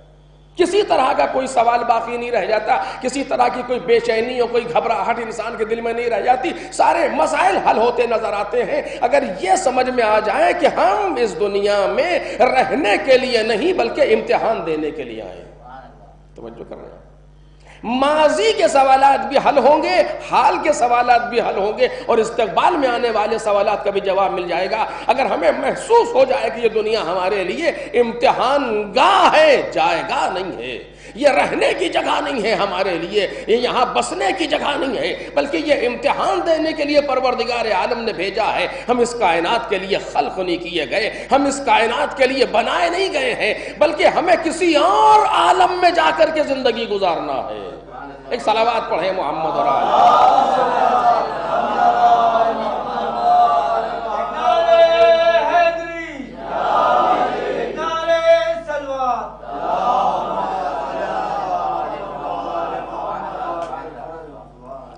کسی طرح کا کوئی سوال باقی نہیں رہ جاتا، کسی طرح کی کوئی بے چینی اور کوئی گھبراہٹ انسان کے دل میں نہیں رہ جاتی. سارے مسائل حل ہوتے نظر آتے ہیں اگر یہ سمجھ میں آ جائے کہ ہم اس دنیا میں رہنے کے لیے نہیں بلکہ امتحان دینے کے لیے آئے. توجہ کر رہے ہیں؟ ماضی کے سوالات بھی حل ہوں گے، حال کے سوالات بھی حل ہوں گے، اور استقبال میں آنے والے سوالات کا بھی جواب مل جائے گا. اگر ہمیں محسوس ہو جائے کہ یہ دنیا ہمارے لیے امتحان گاہ ہے، جائے گا نہیں ہے، یہ رہنے کی جگہ نہیں ہے ہمارے لیے، یہ یہاں بسنے کی جگہ نہیں ہے، بلکہ یہ امتحان دینے کے لیے پروردگار عالم نے بھیجا ہے. ہم اس کائنات کے لیے خلق نہیں کیے گئے، ہم اس کائنات کے لیے بنائے نہیں گئے ہیں، بلکہ ہمیں کسی اور عالم میں جا کر کے زندگی گزارنا ہے. ایک صلوات پڑھیں محمد اور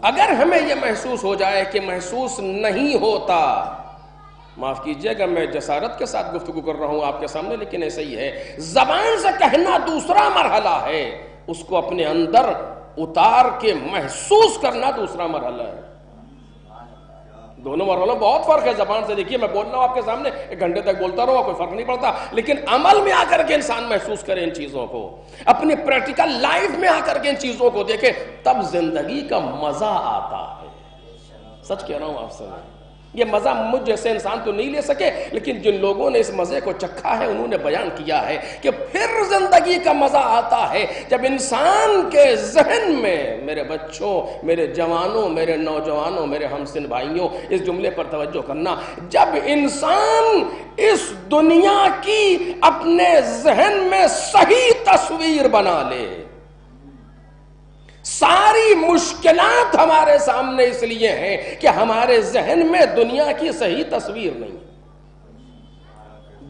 اگر ہمیں یہ محسوس ہو جائے کہ محسوس نہیں ہوتا، معاف کیجئے گا میں جسارت کے ساتھ گفتگو کر رہا ہوں آپ کے سامنے، لیکن ایسا ہی ہے، زبان سے کہنا دوسرا مرحلہ ہے، اس کو اپنے اندر اتار کے محسوس کرنا دوسرا مرحلہ ہے. دونوں مرحلوں بہت فرق ہے. زبان سے دیکھیے میں بول رہا ہوں آپ کے سامنے، ایک گھنٹے تک بولتا رہوں کوئی فرق نہیں پڑتا، لیکن عمل میں آ کر کے انسان محسوس کرے ان چیزوں کو، اپنی پریکٹیکل لائف میں آ کر کے ان چیزوں کو دیکھے، تب زندگی کا مزہ آتا ہے. سچ کہہ رہا ہوں آپ سے، یہ مزہ مجھ جیسے انسان تو نہیں لے سکے، لیکن جن لوگوں نے اس مزے کو چکھا ہے انہوں نے بیان کیا ہے کہ پھر زندگی کا مزہ آتا ہے جب انسان کے ذہن میں، میرے بچوں، میرے جوانوں، میرے نوجوانوں، میرے ہمسن بھائیوں، اس جملے پر توجہ کرنا، جب انسان اس دنیا کی اپنے ذہن میں صحیح تصویر بنا لے. ساری مشکلات ہمارے سامنے اس لیے ہیں کہ ہمارے ذہن میں دنیا کی صحیح تصویر نہیں ہے.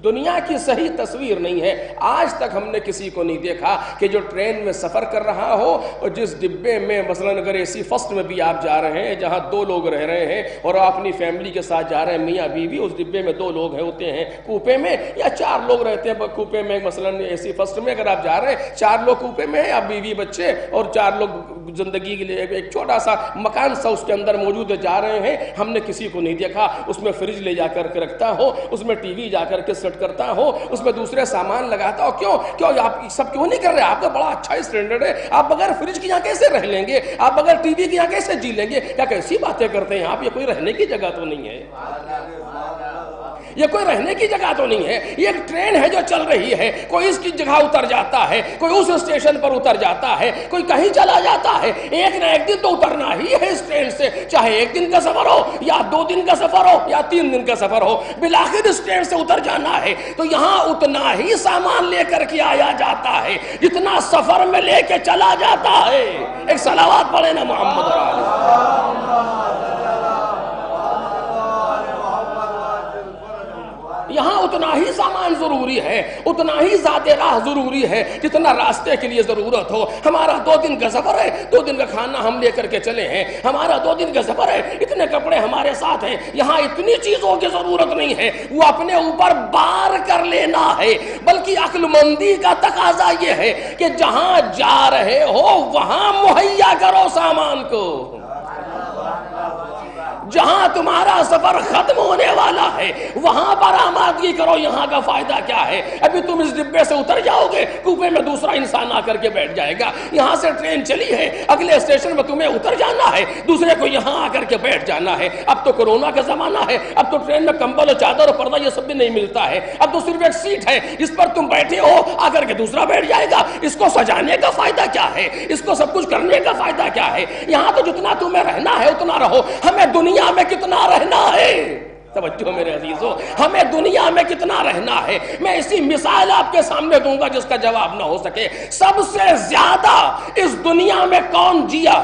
دنیا کی صحیح تصویر نہیں ہے. آج تک ہم نے کسی کو نہیں دیکھا کہ جو ٹرین میں سفر کر رہا ہو اور جس ڈبے میں مثلاً اگر AC فرسٹ میں بھی آپ جا رہے ہیں جہاں 2 لوگ رہ رہے ہیں اور آپ اپنی فیملی کے ساتھ جا رہے ہیں، میاں بیوی، اس ڈبے میں 2 لوگ ہوتے ہیں کوپے میں، یا 4 لوگ رہتے ہیں کوپے میں. مثلاً AC فرسٹ میں اگر آپ جا رہے ہیں 4 لوگ کوپے میں ہیں، آپ بیوی بچے اور 4 لوگ زندگی کے لیے ایک چھوٹا سا مکان سا اس کے اندر موجود جا رہے ہیں. ہم نے کسی کو نہیں دیکھا اس میں فریج لے جا کر کے رکھتا ہو، اس میں TV جا کر کے بسکٹ کرتا ہو, اس میں دوسرے سامان لگاتا ہو. کیوں آپ سب کیوں نہیں کر رہے؟ آپ کا بڑا اچھا اسٹینڈرڈ ہے, آپ بغیر فریج کے یہاں کیسے رہ لیں گے, آپ بغیر ٹی وی کے یہاں کیسے جی لیں گے؟ کیا کیسی باتیں کرتے ہیں آپ؟ یہ کوئی رہنے کی جگہ تو نہیں ہے, یہ کوئی رہنے کی جگہ تو نہیں ہے. یہ ایک ٹرین ہے جو چل رہی ہے, کوئی اس کی جگہ اتر جاتا ہے, کوئی اس اسٹیشن پر اتر جاتا ہے, کوئی کہیں چلا جاتا ہے. ایک نہ ایک دن تو اترنا ہی ہے اس ٹرین سے, چاہے 1 دن کا سفر ہو یا 2 دن کا سفر ہو یا 3 دن کا سفر ہو, بالآخر اس ٹرین سے اتر جانا ہے. تو یہاں اتنا ہی سامان لے کر کے آیا جاتا ہے جتنا سفر میں لے کے چلا جاتا ہے. ایک صلوات پڑھے نا محمد علیہ. یہاں اتنا ہی سامان ضروری ہے, اتنا ہی ذات راہ ضروری ہے جتنا راستے کے لیے ضرورت ہو. ہمارا 2 دن کا سفر ہے, 2 دن کا کھانا ہم لے کر کے چلے ہیں. ہمارا 2 دن کا سفر ہے, اتنے کپڑے ہمارے ساتھ ہیں. یہاں اتنی چیزوں کی ضرورت نہیں ہے, وہ اپنے اوپر بار کر لینا ہے. بلکہ عقل مندی کا تقاضا یہ ہے کہ جہاں جا رہے ہو وہاں مہیا کرو سامان کو. جہاں تمہارا سفر ختم ہونے والا ہے وہاں پر آمادگی کرو. یہاں کا فائدہ کیا ہے؟ ابھی تم اس ڈبے سے اتر جاؤ گے, کوپے میں دوسرا انسان آ کر کے بیٹھ جائے گا. یہاں سے ٹرین چلی ہے, اگلے اسٹیشن میں تمہیں اتر جانا ہے, دوسرے کو یہاں آ کر کے بیٹھ جانا ہے. اب تو کورونا کا زمانہ ہے, اب تو ٹرین میں کمبل اور چادر اور پردہ یہ سب بھی نہیں ملتا ہے. اب تو صرف ایک سیٹ ہے جس پر تم بیٹھے ہو, آ کر کے دوسرا بیٹھ جائے گا. اس کو سجانے کا فائدہ کیا ہے؟ اس کو سب کچھ کرنے کا فائدہ کیا ہے؟ یہاں تو جتنا تمہیں رہنا ہے اتنا رہو. ہمیں دنیا میں کتنا رہنا ہے؟ توجہ میرے عزیزو, ہمیں دنیا میں کتنا رہنا ہے؟ میں اسی مثال آپ کے سامنے دوں گا جس کا جواب نہ ہو سکے. سب سے زیادہ اس دنیا میں کون جیا؟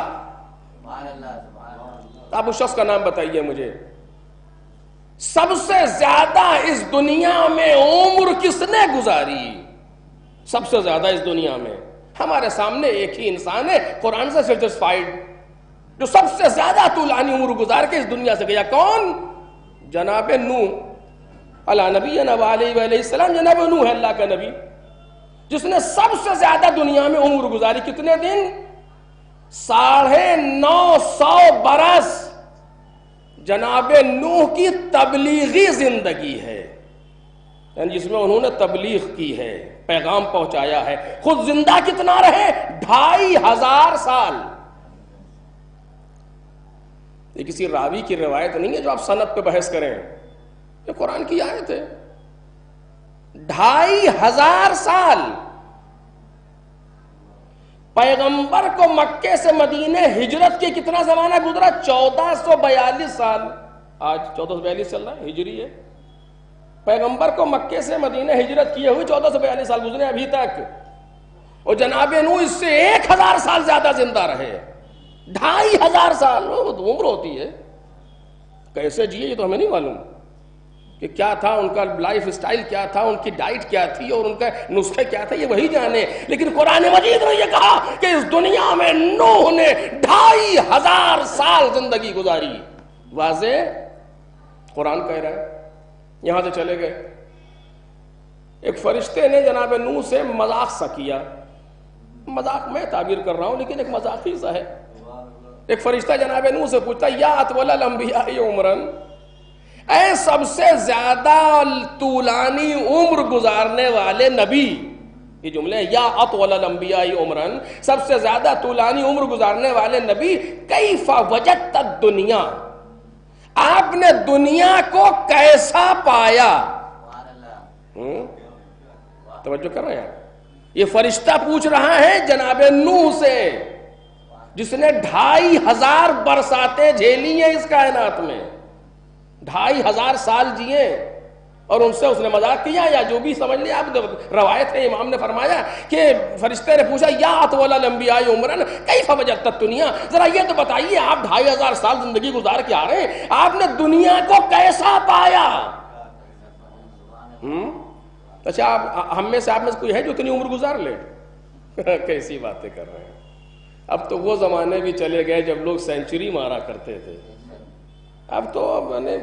آپ اس شخص کا نام بتائیے مجھے. سب سے زیادہ اس دنیا میں عمر کس نے گزاری؟ سب سے زیادہ اس دنیا میں ہمارے سامنے ایک ہی انسان ہے, قرآن سے سیٹسفائیڈ, جو سب سے زیادہ طولانی عمر گزار کے اس دنیا سے گیا. کون؟ جناب نوح علیہ نبینا علیہ وآلہ السلام. جناب نوح ہے اللہ کا نبی, جس نے سب سے زیادہ دنیا میں عمر گزاری. کتنے دن؟ 950 برس جناب نوح کی تبلیغی زندگی ہے, یعنی جس میں انہوں نے تبلیغ کی ہے, پیغام پہنچایا ہے. خود زندہ کتنا رہے؟ 2500 سال. یہ کسی راوی کی روایت نہیں ہے جو آپ سند پہ بحث کریں, یہ قرآن کی آیت ہے. 2500 سال پیغمبر کو مکے سے مدینے ہجرت کے کتنا زمانہ گزرا؟ 1442 سال. آج 1442 چل رہا ہے, ہجری ہے. پیغمبر کو مکے سے مدینے ہجرت کیے ہوئے 1442 سال گزرے ابھی تک, اور جناب نوح اس سے 1000 سال زیادہ زندہ رہے. 2500 سال عمر ہوتی ہے. کیسے جیے یہ تو ہمیں نہیں معلوم کہ کیا تھا ان کا لائف سٹائل, کیا تھا ان کی ڈائٹ, کیا تھی اور ان کا نسخے کیا تھا, یہ وہی جانے. لیکن قرآن مجید نے یہ کہا کہ اس دنیا میں نوح نے 2500 سال زندگی گزاری. واضح قرآن کہہ رہا ہے. یہاں سے چلے گئے, ایک فرشتے نے جناب نوح سے مذاق سا کیا. مذاق میں تعبیر کر رہا ہوں لیکن ایک مذاق ہی سا ہے. ایک فرشتہ جناب نوح سے پوچھتا, یا اطول الانبیاء عمراً, اے سب سے زیادہ طولانی عمر گزارنے والے نبی. یہ جملے ہیں, یا اطول الانبیاء عمراً, سب سے زیادہ طولانی عمر گزارنے والے نبی, کیف وجدت الدنیا, آپ نے دنیا کو کیسا پایا؟ توجہ کر رہے ہیں, یہ فرشتہ پوچھ رہا ہے جناب نوح سے جس نے 2500 برساتیں جھیلی ہیں اس کائنات میں, 2500 سال جیے, اور ان سے اس نے مذاق کیا یا جو بھی سمجھ لیا آپ. روایت ہے امام نے فرمایا کہ فرشتے نے پوچھا, یا اطول الانبیاء عمراً کیف وجدت الدنیا, ذرا یہ تو بتائیے آپ 2500 سال زندگی گزار کے آ رہے ہیں, آپ نے دنیا کو کیسا پایا؟ اچھا, آپ ہم میں سے آپ میں سے کوئی ہے جو اتنی عمر گزار لے؟ کیسی باتیں کر رہے ہیں. اب تو وہ زمانے بھی چلے گئے جب لوگ سینچری مارا کرتے تھے. اب تو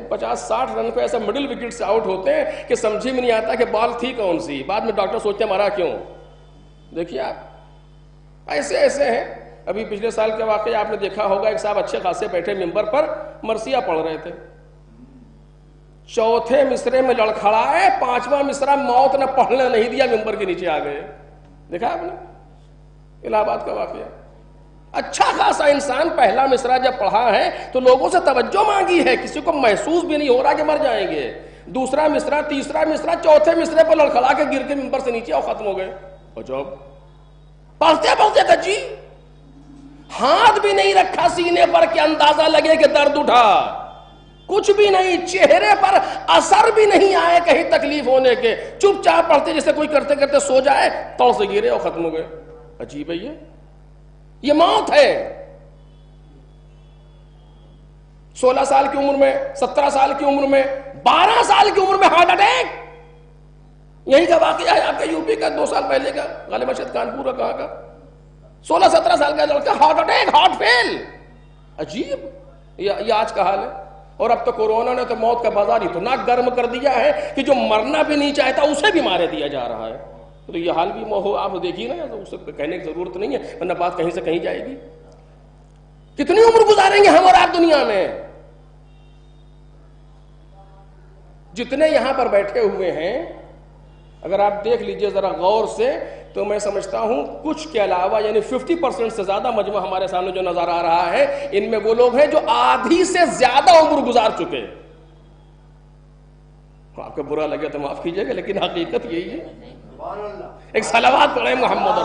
50-60 رن پہ ایسا مڈل وکٹ سے آؤٹ ہوتے ہیں کہ سمجھی میں نہیں آتا کہ بال تھی کون سی. بعد میں ڈاکٹر سوچتے ہیں مارا کیوں. دیکھیے آپ ایسے ہیں. ابھی پچھلے سال کے واقعہ آپ نے دیکھا ہوگا, ایک صاحب اچھے خاصے بیٹھے ممبر پر مرثیہ پڑھ رہے تھے. چوتھے مصرے میں لڑکھڑائے، پانچواں مصرع موت نے پڑھنے نہیں دیا، ممبر کے نیچے آ گئے. دیکھا آپ نے الہ آباد کا واقعہ. اچھا خاصا انسان پہلا مصرع جب پڑھا ہے تو لوگوں سے توجہ مانگی ہے، کسی کو محسوس بھی نہیں ہو رہا کہ مر جائیں گے. دوسرا مصرع، تیسرا مصرع، چوتھے مصرے پر لڑکھڑا کے گر کے ممبر سے نیچے اور ختم ہو گئے. عجب. پڑھتے پڑھتے تھا جی، ہاتھ بھی نہیں رکھا سینے پر کہ اندازہ لگے کہ درد اٹھا، کچھ بھی نہیں، چہرے پر اثر بھی نہیں آئے کہیں تکلیف ہونے کے. چپ چاپ پڑھتے جیسے کوئی کرتے کرتے سو جائے، توڑ سے گرے اور ختم ہو گئے. عجیب ہے یہ موت ہے. 16 سال کی عمر میں، 17 سال کی عمر میں، 12 سال کی عمر میں ہارٹ اٹیک. یہی کا واقعہ ہے آپ کا یو پی کا 2 سال پہلے کا، غالباً شاید کانپور کہاں کا. 16-17 سال کا لڑکا ہارٹ اٹیک، ہارٹ فیل. عجیب. یہ آج کا حال ہے. اور اب تو کورونا نے تو موت کا بازار اتنا گرم کر دیا ہے کہ جو مرنا بھی نہیں چاہتا اسے بھی مارے دیا جا رہا ہے. تو یہ حال بھی آپ دیکھیے نا، تو اسے کہنے کی ضرورت نہیں ہے ورنہ بات کہیں سے کہیں جائے گی. کتنی عمر گزاریں گے ہم اور آپ دنیا میں؟ جتنے یہاں پر بیٹھے ہوئے ہیں اگر آپ دیکھ لیجئے ذرا غور سے تو میں سمجھتا ہوں کچھ کے علاوہ یعنی 50% سے زیادہ مجمع ہمارے سامنے جو نظر آ رہا ہے، ان میں وہ لوگ ہیں جو آدھی سے زیادہ عمر گزار چکے. آپ کو برا لگے تو معاف کیجئے گا، لیکن حقیقت یہی ہے. ایک صلوات پڑھیں محمد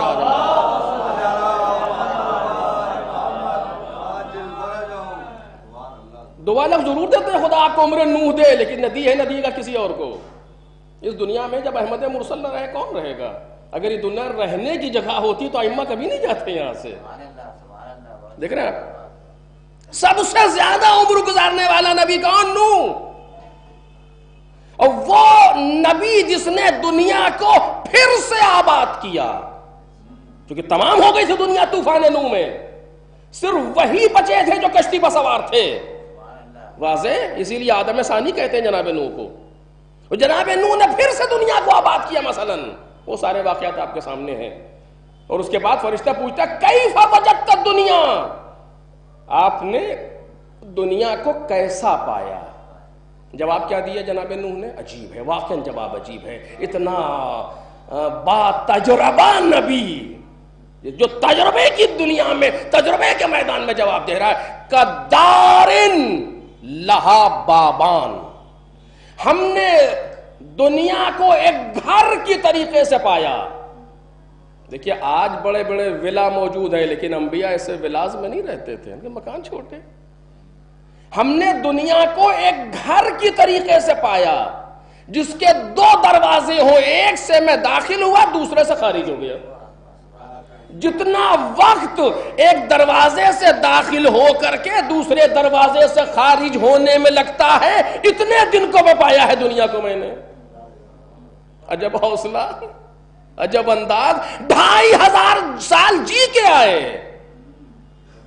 دعا لفظ ضرور دیتے ہیں خدا آپ کو عمر نوح دے، لیکن نہ دی ہے نہ دیے گا کسی اور کو. اس دنیا میں جب احمد مرسل نہ رہے کون رہے گا؟ اگر یہ دنیا رہنے کی جگہ ہوتی تو ائمہ کبھی نہیں جاتے یہاں سے. دیکھ رہے ہیں آپ، سب سے زیادہ عمر گزارنے والا نبی کون؟ نوح. اور وہ نبی جس نے دنیا کو پھر سے آباد کیا، کیونکہ تمام ہو گئی تھی دنیا طوفان نوح میں، صرف وہی بچے تھے جو کشتی پر سوار تھے. واضح. اسی لیے آدم ثانی کہتے ہیں جناب نوح کو. اور جناب نوح نے پھر سے دنیا کو آباد کیا. مثلا وہ سارے واقعات آپ کے سامنے ہیں. اور اس کے بعد فرشتہ پوچھتا کیف وجدت الدنیا، آپ نے دنیا کو کیسا پایا؟ جواب کیا دیا جناب نوح نے؟ عجیب ہے، واقعاً جواب عجیب ہے. اتنا با تجربہ نبی جو تجربے کی دنیا میں، تجربے کے میدان میں جواب دے رہا ہے. قدارن لہا بابان، ہم نے دنیا کو ایک گھر کی طریقے سے پایا. دیکھیے آج بڑے بڑے ولا موجود ہیں، لیکن انبیاء ایسے ولاز میں نہیں رہتے تھے، ان کے مکان چھوٹے. ہم نے دنیا کو ایک گھر کی طریقے سے پایا جس کے 2 دروازے ہوں، ایک سے میں داخل ہوا دوسرے سے خارج ہو گیا. جتنا وقت ایک دروازے سے داخل ہو کر کے دوسرے دروازے سے خارج ہونے میں لگتا ہے، اتنے دن کو میں پایا ہے دنیا کو میں نے. عجب حوصلہ، عجب انداز. 2500 سال جی کے آئے.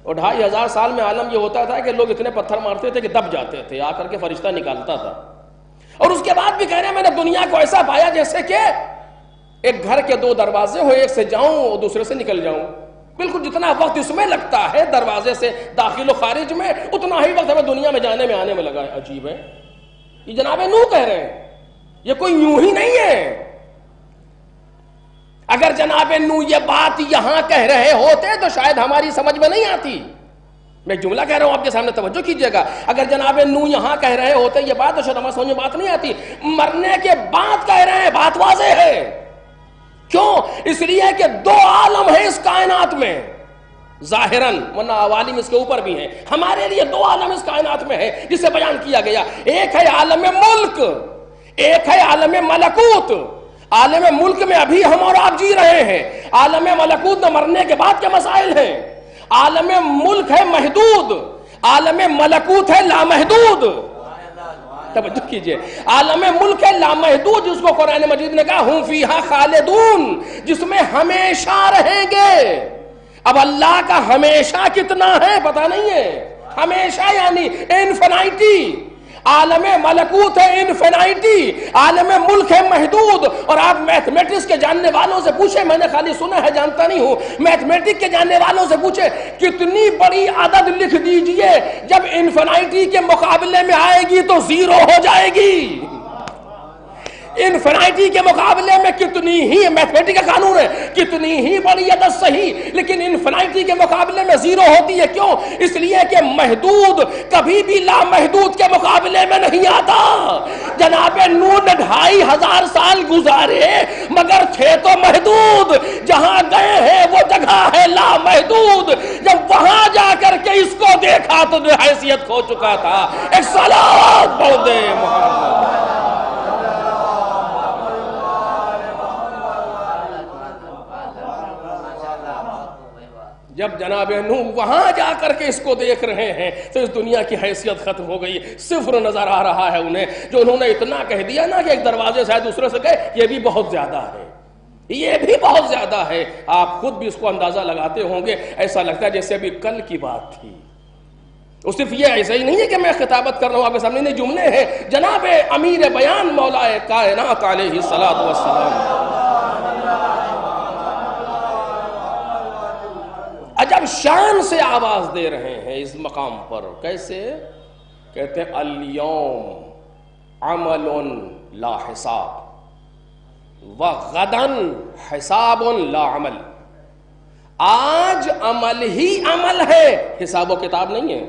اور 2500 سال میں عالم یہ ہوتا تھا کہ لوگ اتنے پتھر مارتے تھے کہ دب جاتے تھے، آ کر کے فرشتہ نکالتا تھا. اور اس کے بعد بھی کہہ رہے ہیں میں نے دنیا کو ایسا پایا جیسے کہ ایک گھر کے 2 دروازے ہو، ایک سے جاؤں اور دوسرے سے نکل جاؤں. بالکل جتنا وقت اس میں لگتا ہے دروازے سے داخل و خارج میں، اتنا ہی وقت ہمیں دنیا میں جانے میں آنے میں لگا ہے. عجیب ہے. یہ جناب نوح کہہ رہے ہیں، یہ کوئی یوں ہی نہیں ہے. اگر جناب نوح یہ بات یہاں کہہ رہے ہوتے تو شاید ہماری سمجھ میں نہیں آتی. میں جملہ کہہ رہا ہوں، آپ کے سامنے توجہ کیجئے گا. اگر جناب نوح یہاں کہہ رہے ہوتے یہ بات تو شاید ہماری سمجھ میں بات نہیں آتی. مرنے کے بعد کہہ رہے ہیں، بات واضح ہے. کیوں؟ اس لیے کہ 2 عالم ہیں اس کائنات میں ظاہراً، ورنہ عوالم اس کے اوپر بھی ہیں. ہمارے لیے 2 عالم اس کائنات میں ہے جسے بیان کیا گیا. ایک ہے عالم ملک، ایک ہے عالم ملکوت. عالم ملک میں ابھی ہم اور آپ جی رہے ہیں. عالم ملکوت میں مرنے کے بعد کے مسائل ہیں. عالم ملک ہے محدود، عالم ملکوت ہے لامحدود. توجہ کیجئے، عالم ملک ہے لامحدود جس کو قرآن مجید نے کہا ہم فیہا خالدون، جس میں ہمیشہ رہیں گے. اب اللہ کا ہمیشہ کتنا ہے پتہ نہیں ہے. ہمیشہ یعنی انفینائٹی. عالم ملکوت ہے انفینائٹی، عالم ملک ہے محدود. اور آپ میتھمیٹکس کے جاننے والوں سے پوچھیں، میں نے خالی سنا ہے جانتا نہیں ہوں، میتھمیٹکس کے جاننے والوں سے پوچھیں کتنی بڑی عدد لکھ دیجئے جب انفینائٹی کے مقابلے میں آئے گی تو زیرو ہو جائے گی. انفینائٹی کے مقابلے میں کتنی ہی، میتھمیٹک کا قانون ہے، کتنی ہی بڑی عدد صحیح، لیکن انفینائٹی کے مقابلے میں زیرو ہوتی ہے. کیوں؟ اس لیے کہ محدود کبھی بھی لامحدود کے مقابلے میں نہیں آتا. جناب نوح نے 2500 سال گزارے مگر تھے تو محدود. جہاں گئے ہیں وہ جگہ ہے لامحدود. جب وہاں جا کر کے اس کو دیکھا تو حیثیت کھو چکا تھا. ایک صلوات پڑھ دے محمد. جب جناب نوح وہاں جا کر کے اس کو دیکھ رہے ہیں تو اس دنیا کی حیثیت ختم ہو گئی. صفر نظر آ رہا ہے انہیں. جو انہوں نے اتنا کہہ دیا نا کہ ایک دروازے سے دوسرے سے گئے، یہ بھی بہت زیادہ ہے، یہ بھی بہت زیادہ ہے. آپ خود بھی اس کو اندازہ لگاتے ہوں گے. ایسا لگتا ہے جیسے ابھی کل کی بات تھی. اور صرف یہ ایسا ہی نہیں ہے کہ میں خطابت کر رہا ہوں آپ کے سامنے، نہیں، جملے ہیں جناب امیر بیان مولا کائنات علیہ الصلوۃ والسلام عجب شان سے آواز دے رہے ہیں اس مقام پر. کیسے کہتے ہیں الیوم عمل لا حساب وغدن حساب لا عمل. آج عمل ہی عمل ہے، حساب و کتاب نہیں ہے.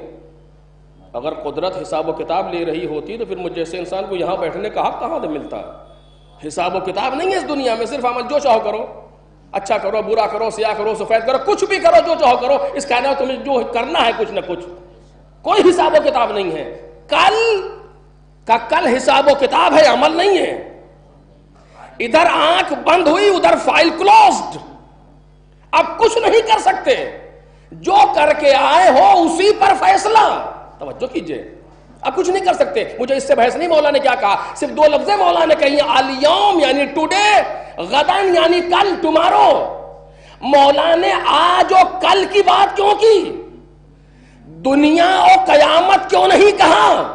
اگر قدرت حساب و کتاب لے رہی ہوتی تو پھر مجھ جیسے انسان کو یہاں بیٹھنے کا حق کہاں سے ملتا؟ حساب و کتاب نہیں ہے اس دنیا میں. صرف عمل جو چاہو کرو، اچھا کرو، برا کرو، سیاہ کرو، سفید کرو، کچھ بھی کرو، جو چاہو کرو. اس کائنات تمہیں جو کرنا ہے کچھ نہ کچھ، کوئی حساب و کتاب نہیں ہے. کل کا کل حساب و کتاب ہے، عمل نہیں ہے. ادھر آنکھ بند ہوئی، ادھر فائل کلوزڈ. اب کچھ نہیں کر سکتے. جو کر کے آئے ہو اسی پر فیصلہ. توجہ کیجئے، اب کچھ نہیں کر سکتے. مجھے اس سے بحث نہیں. مولا نے کیا کہا؟ صرف 2 لفظیں مولا نے کہی ہیں، الیوم یعنی ٹوڈے، غدن یعنی کل، ٹمارو. مولا نے آج اور کل کی بات کیوں کی؟ دنیا اور قیامت کیوں نہیں کہا؟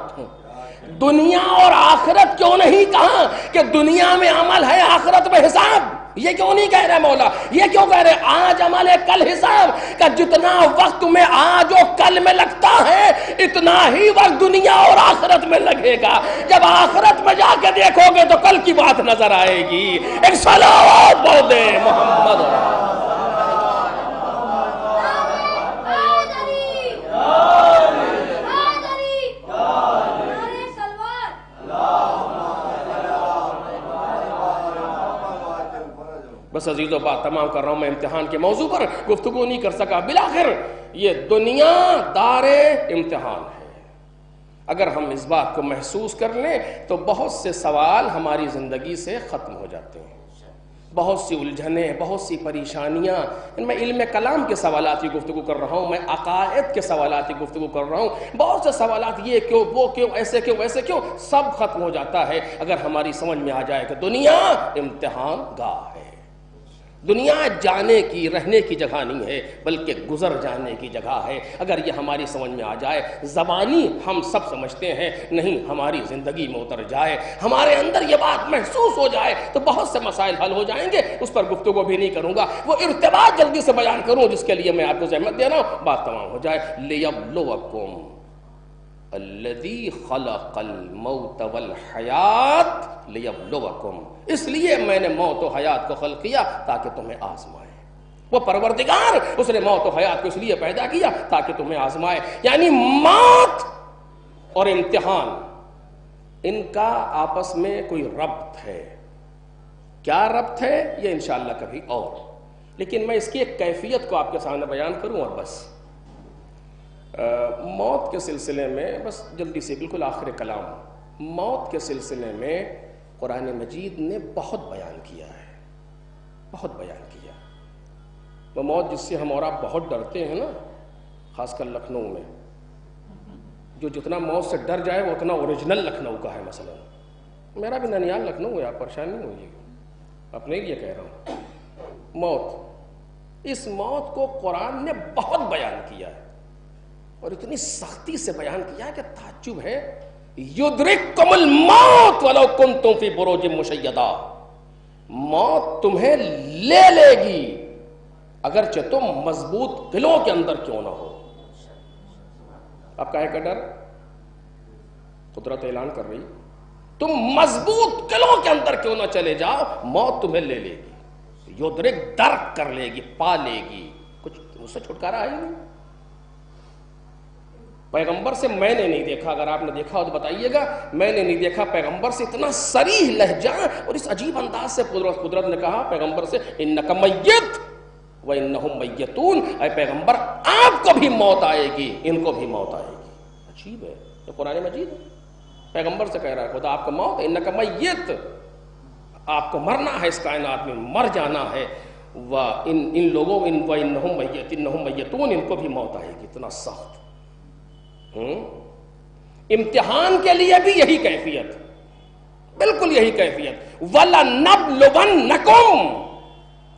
دنیا اور آخرت کیوں نہیں کہا؟ کہ دنیا میں عمل ہے، آخرت میں حساب. یہ کیوں نہیں کہہ رہے مولا؟ یہ کیوں کہہ رہے آج عمل ہے کل حساب؟ کہ جتنا وقت میں آج اور کل میں لگتا ہے اتنا ہی وقت دنیا اور آخرت میں لگے گا. جب آخرت میں جا کے دیکھو گے تو کل کی بات نظر آئے گی. ایک صلوات پڑھ دے محمد. بس عزیزو بات تمام کر رہا ہوں. میں امتحان کے موضوع پر گفتگو نہیں کر سکا. بالآخر یہ دنیا دار امتحان ہے. اگر ہم اس بات کو محسوس کر لیں تو بہت سے سوال ہماری زندگی سے ختم ہو جاتے ہیں. بہت سی الجھنیں، بہت سی پریشانیاں. میں علم کلام کے سوالات کی گفتگو کر رہا ہوں، میں عقائد کے سوالات کی گفتگو کر رہا ہوں. بہت سے سوالات، یہ کیوں، وہ کیوں، ایسے کیوں، ویسے کیوں، سب ختم ہو جاتا ہے اگر ہماری سمجھ میں آ جائے کہ دنیا امتحان گاہ ہے. دنیا جانے کی، رہنے کی جگہ نہیں ہے بلکہ گزر جانے کی جگہ ہے. اگر یہ ہماری سمجھ میں آ جائے، زبانی ہم سب سمجھتے ہیں، نہیں ہماری زندگی میں اتر جائے، ہمارے اندر یہ بات محسوس ہو جائے تو بہت سے مسائل حل ہو جائیں گے. اس پر گفتگو بھی نہیں کروں گا، وہ ارتباط جلدی سے بیان کروں جس کے لیے میں آپ کو زحمت دے رہا ہوں. بات تمام ہو جائے. لِيَبْلُوَكُمْ الذی خلق الموت والحیات لِيَبْلُوَكُمْ. اس لیے میں نے موت و حیات کو خلق کیا تاکہ تمہیں آزمائے. وہ پروردگار، اس نے موت و حیات کو اس لیے پیدا کیا تاکہ تمہیں آزمائے. یعنی موت اور امتحان، ان کا آپس میں کوئی ربط ہے. کیا ربط ہے یہ انشاءاللہ کبھی اور. لیکن میں اس کی ایک کیفیت کو آپ کے سامنے بیان کروں اور بس. موت کے سلسلے میں بس جلدی سے، بالکل آخر کلام، موت کے سلسلے میں قرآن مجید نے بہت بیان کیا ہے، بہت بیان کیا. وہ موت جس سے ہم اور آپ بہت ڈرتے ہیں نا، خاص کر لکھنؤ میں، جو جتنا موت سے ڈر جائے وہ اتنا اوریجنل لکھنؤ کا ہے. مثلا میرا بھی ننیال لکھنؤ ہے، آپ پریشان نہیں ہوئیے، اپنے لیے کہہ رہا ہوں. موت، اس موت کو قرآن نے بہت بیان کیا ہے اور اتنی سختی سے بیان کیا ہے کہ تعجب ہے یدرککم الموت ولو کنتم فی بروج مشیدہ، موت تمہیں لے لے گی اگرچہ تم مضبوط قلعوں کے اندر کیوں نہ ہو۔ اب کہے کا ڈر؟ قدرت اعلان کر رہی تم مضبوط قلعوں کے اندر کیوں نہ چلے جاؤ، موت تمہیں لے لے گی، یدرک درک کر لے گی، پا لے گی، کچھ اس سے چھٹکارا ہے نہیں۔ پیغمبر سے میں نے نہیں دیکھا، اگر آپ نے دیکھا ہو تو بتائیے گا، میں نے نہیں دیکھا پیغمبر سے اتنا صریح لہجہ اور اس عجیب انداز سے قدرت نے کہا پیغمبر سے انک میت وانہم میتون، اے پیغمبر آپ کو بھی موت آئے گی، ان کو بھی موت آئے گی۔ عجیب ہے، یہ قرآن مجید پیغمبر سے کہہ رہا ہے خدا آپ کو موت ہے، انک میت، آپ کو مرنا ہے، اس کائنات میں مر جانا ہے، ان لوگوں وانہم میتون، ان کو بھی موت آئے گی۔ اتنا سخت امتحان کے لیے بھی یہی کیفیت، بالکل یہی کیفیت۔ وَلَنَبْلُوَنَّكُمْ،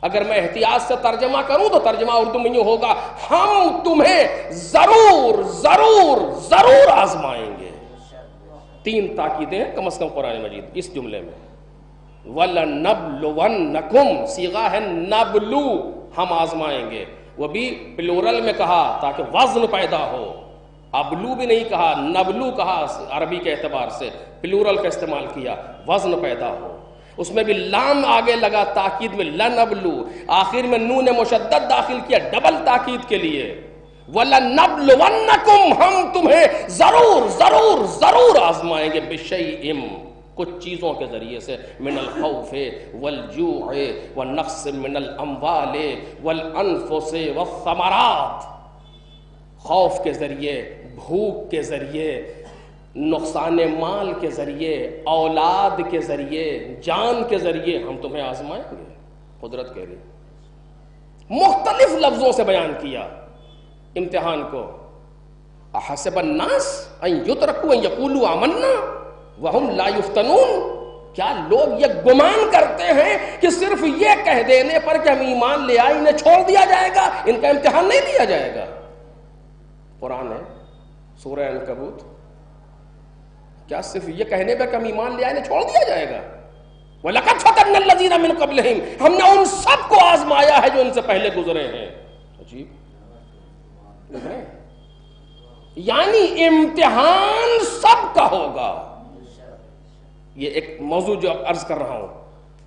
اگر میں احتیاط سے ترجمہ کروں تو ترجمہ اردو میں یوں ہوگا، ہم تمہیں ضرور ضرور ضرور آزمائیں گے۔ 3 تاکیدیں کم از کم قرآن مجید اس جملے میں۔ وَلَنَبْلُوَنَّكُمْ صیغہ ہے نبلو، ہم آزمائیں گے، وہ بھی پلورل میں کہا تاکہ وزن پیدا ہو، ابلو بھی نہیں کہا، نبلو کہا، عربی کے اعتبار سے پلورل کا استعمال کیا، وزن پیدا ہو۔ اس میں بھی لام آگے لگا تاکید میں، لنبلو، آخر میں نون مشدد داخل کیا ڈبل تاکید کے لیے۔ وَلَنَبْلُوَنَّكُمْ، ہم تمہیں ضرور ضرور ضرور آزمائیں گے، بِشَيْءٍ، کچھ چیزوں کے ذریعے سے، من الخوف والجوع والنقص من الاموال والانفس والثمرات، خوف کے ذریعے، بھوک کے ذریعے، نقصان مال کے ذریعے، اولاد کے ذریعے، جان کے ذریعے ہم تمہیں آزمائیں گے۔ قدرت کہہ رہی، مختلف لفظوں سے بیان کیا امتحان کو۔ احسب الناس ان یترکوا ان یقولوا آمنا وہم لا یفتنون، کیا لوگ یہ گمان کرتے ہیں کہ صرف یہ کہہ دینے پر کہ ہم ایمان لے آئے انہیں چھوڑ دیا جائے گا، ان کا امتحان نہیں لیا جائے گا؟ قرآن ہے، سورہ عنکبوت، کیا صرف یہ کہنے پر کہ ہم ایمان لے آئے انہیں چھوڑ دیا جائے گا؟ وَلَقَدْ فَتَنَّا الَّذِينَ مِن قَبْلِهِمْ، ہم نے ان سب کو آزمایا ہے جو ان سے پہلے گزرے ہیں۔ عجیب، یعنی امتحان سب کا ہوگا۔ یہ ایک موضوع جو اب عرض کر رہا ہوں،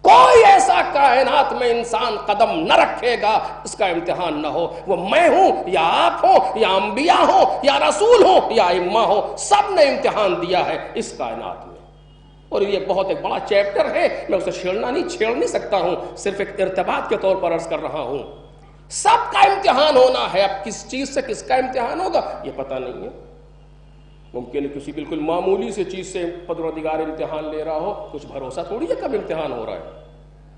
کوئی ایسا کائنات میں انسان قدم نہ رکھے گا اس کا امتحان نہ ہو، وہ میں ہوں یا آپ ہوں یا انبیاء ہوں یا رسول ہوں یا ائمہ ہوں، سب نے امتحان دیا ہے اس کائنات میں۔ اور یہ بہت ایک بڑا چیپٹر ہے، میں اسے چھیڑ نہیں سکتا ہوں، صرف ایک ارتباط کے طور پر عرض کر رہا ہوں۔ سب کا امتحان ہونا ہے، اب کس چیز سے کس کا امتحان ہوگا یہ پتہ نہیں ہے۔ ممکن ہے کسی بالکل معمولی سے چیز سے پروردگار امتحان لے رہا ہو، کچھ بھروسہ تھوڑی ہے کب امتحان ہو رہا ہے۔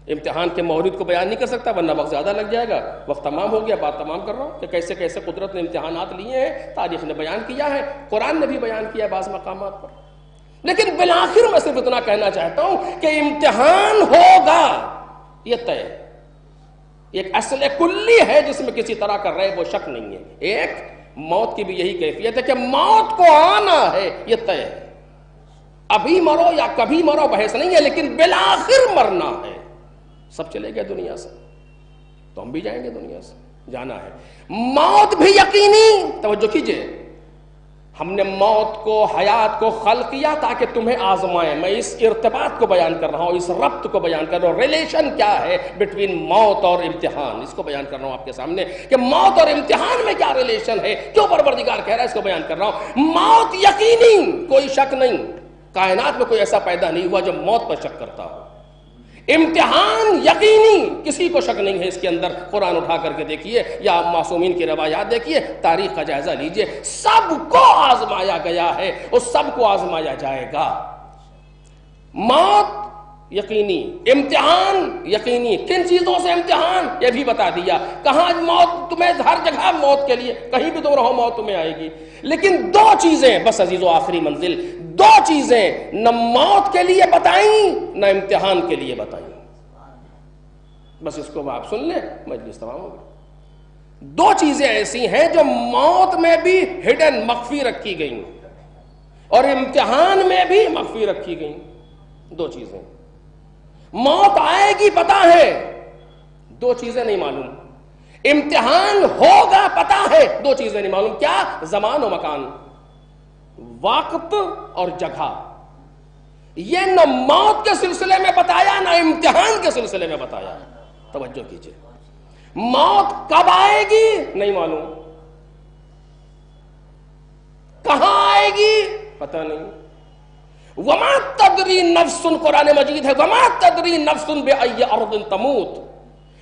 امتحان کے مورد کو بیان نہیں کر سکتا ورنہ وقت زیادہ لگ جائے گا۔ وقت تمام ہو گیا، بات تمام کر رہا ہوں کہ کیسے کیسے قدرت نے امتحانات لیے ہیں، تاریخ نے بیان کیا ہے، قرآن نے بھی بیان کیا ہے بعض مقامات پر۔ لیکن بالآخر میں صرف اتنا کہنا چاہتا ہوں کہ امتحان ہوگا، یہ طے، ایک اصل کلی ہے جس میں کسی طرح کا ریب و شک نہیں ہے۔ ایک موت کی بھی یہی کیفیت ہے کہ موت کو آنا ہے، یہ طے ہے، ابھی مرو یا کبھی مرو بحث نہیں ہے، لیکن بالآخر مرنا ہے۔ سب چلے گئے دنیا سے تو ہم بھی جائیں گے، دنیا سے جانا ہے۔ موت بھی یقینی، توجہ کیجئے، ہم نے موت کو، حیات کو خلق کیا تاکہ تمہیں آزمائیں۔ میں اس ارتباط کو بیان کر رہا ہوں، اس ربط کو بیان کر رہا ہوں، ریلیشن کیا ہے بٹوین موت اور امتحان، اس کو بیان کر رہا ہوں آپ کے سامنے کہ موت اور امتحان میں کیا ریلیشن ہے، کیوں پروردگار کہہ رہا ہے، اس کو بیان کر رہا ہوں۔ موت یقینی، کوئی شک نہیں، کائنات میں کوئی ایسا پیدا نہیں ہوا جو موت پر شک کرتا ہو۔ امتحان یقینی، کسی کو شک نہیں ہے اس کے اندر۔ قرآن اٹھا کر کے دیکھیے یا معصومین کی روایات دیکھیے، تاریخ کا جائزہ لیجئے، سب کو آزمایا گیا ہے اور سب کو آزمایا جائے گا۔ موت یقینی، امتحان یقینی۔ کن چیزوں سے امتحان یہ بھی بتا دیا، کہاں موت تمہیں، ہر جگہ موت کے لیے، کہیں بھی تم رہو موت تمہیں آئے گی، لیکن 2 چیزیں بس عزیزو، آخری منزل، 2 چیزیں نہ موت کے لیے بتائیں نہ امتحان کے لیے بتائیں، بس اس کو آپ سن لیں، مجلس تمام ہوگی۔ 2 چیزیں ایسی ہیں جو موت میں بھی ہڈن، مخفی رکھی گئی ہیں۔ اور امتحان میں بھی مخفی رکھی گئی دو چیزیں. موت آئے گی پتا ہے، دو چیزیں نہیں معلوم. امتحان ہوگا پتا ہے، دو چیزیں نہیں معلوم. کیا؟ زمان و مکان، وقت اور جگہ. یہ نہ موت کے سلسلے میں بتایا نہ امتحان کے سلسلے میں بتایا. توجہ کیجئے. موت کب آئے گی نہیں معلوم، کہاں آئے گی پتہ نہیں. وما تدری نفس، قرآن مجید ہے، وما تدری نفس بأی ارض تموت.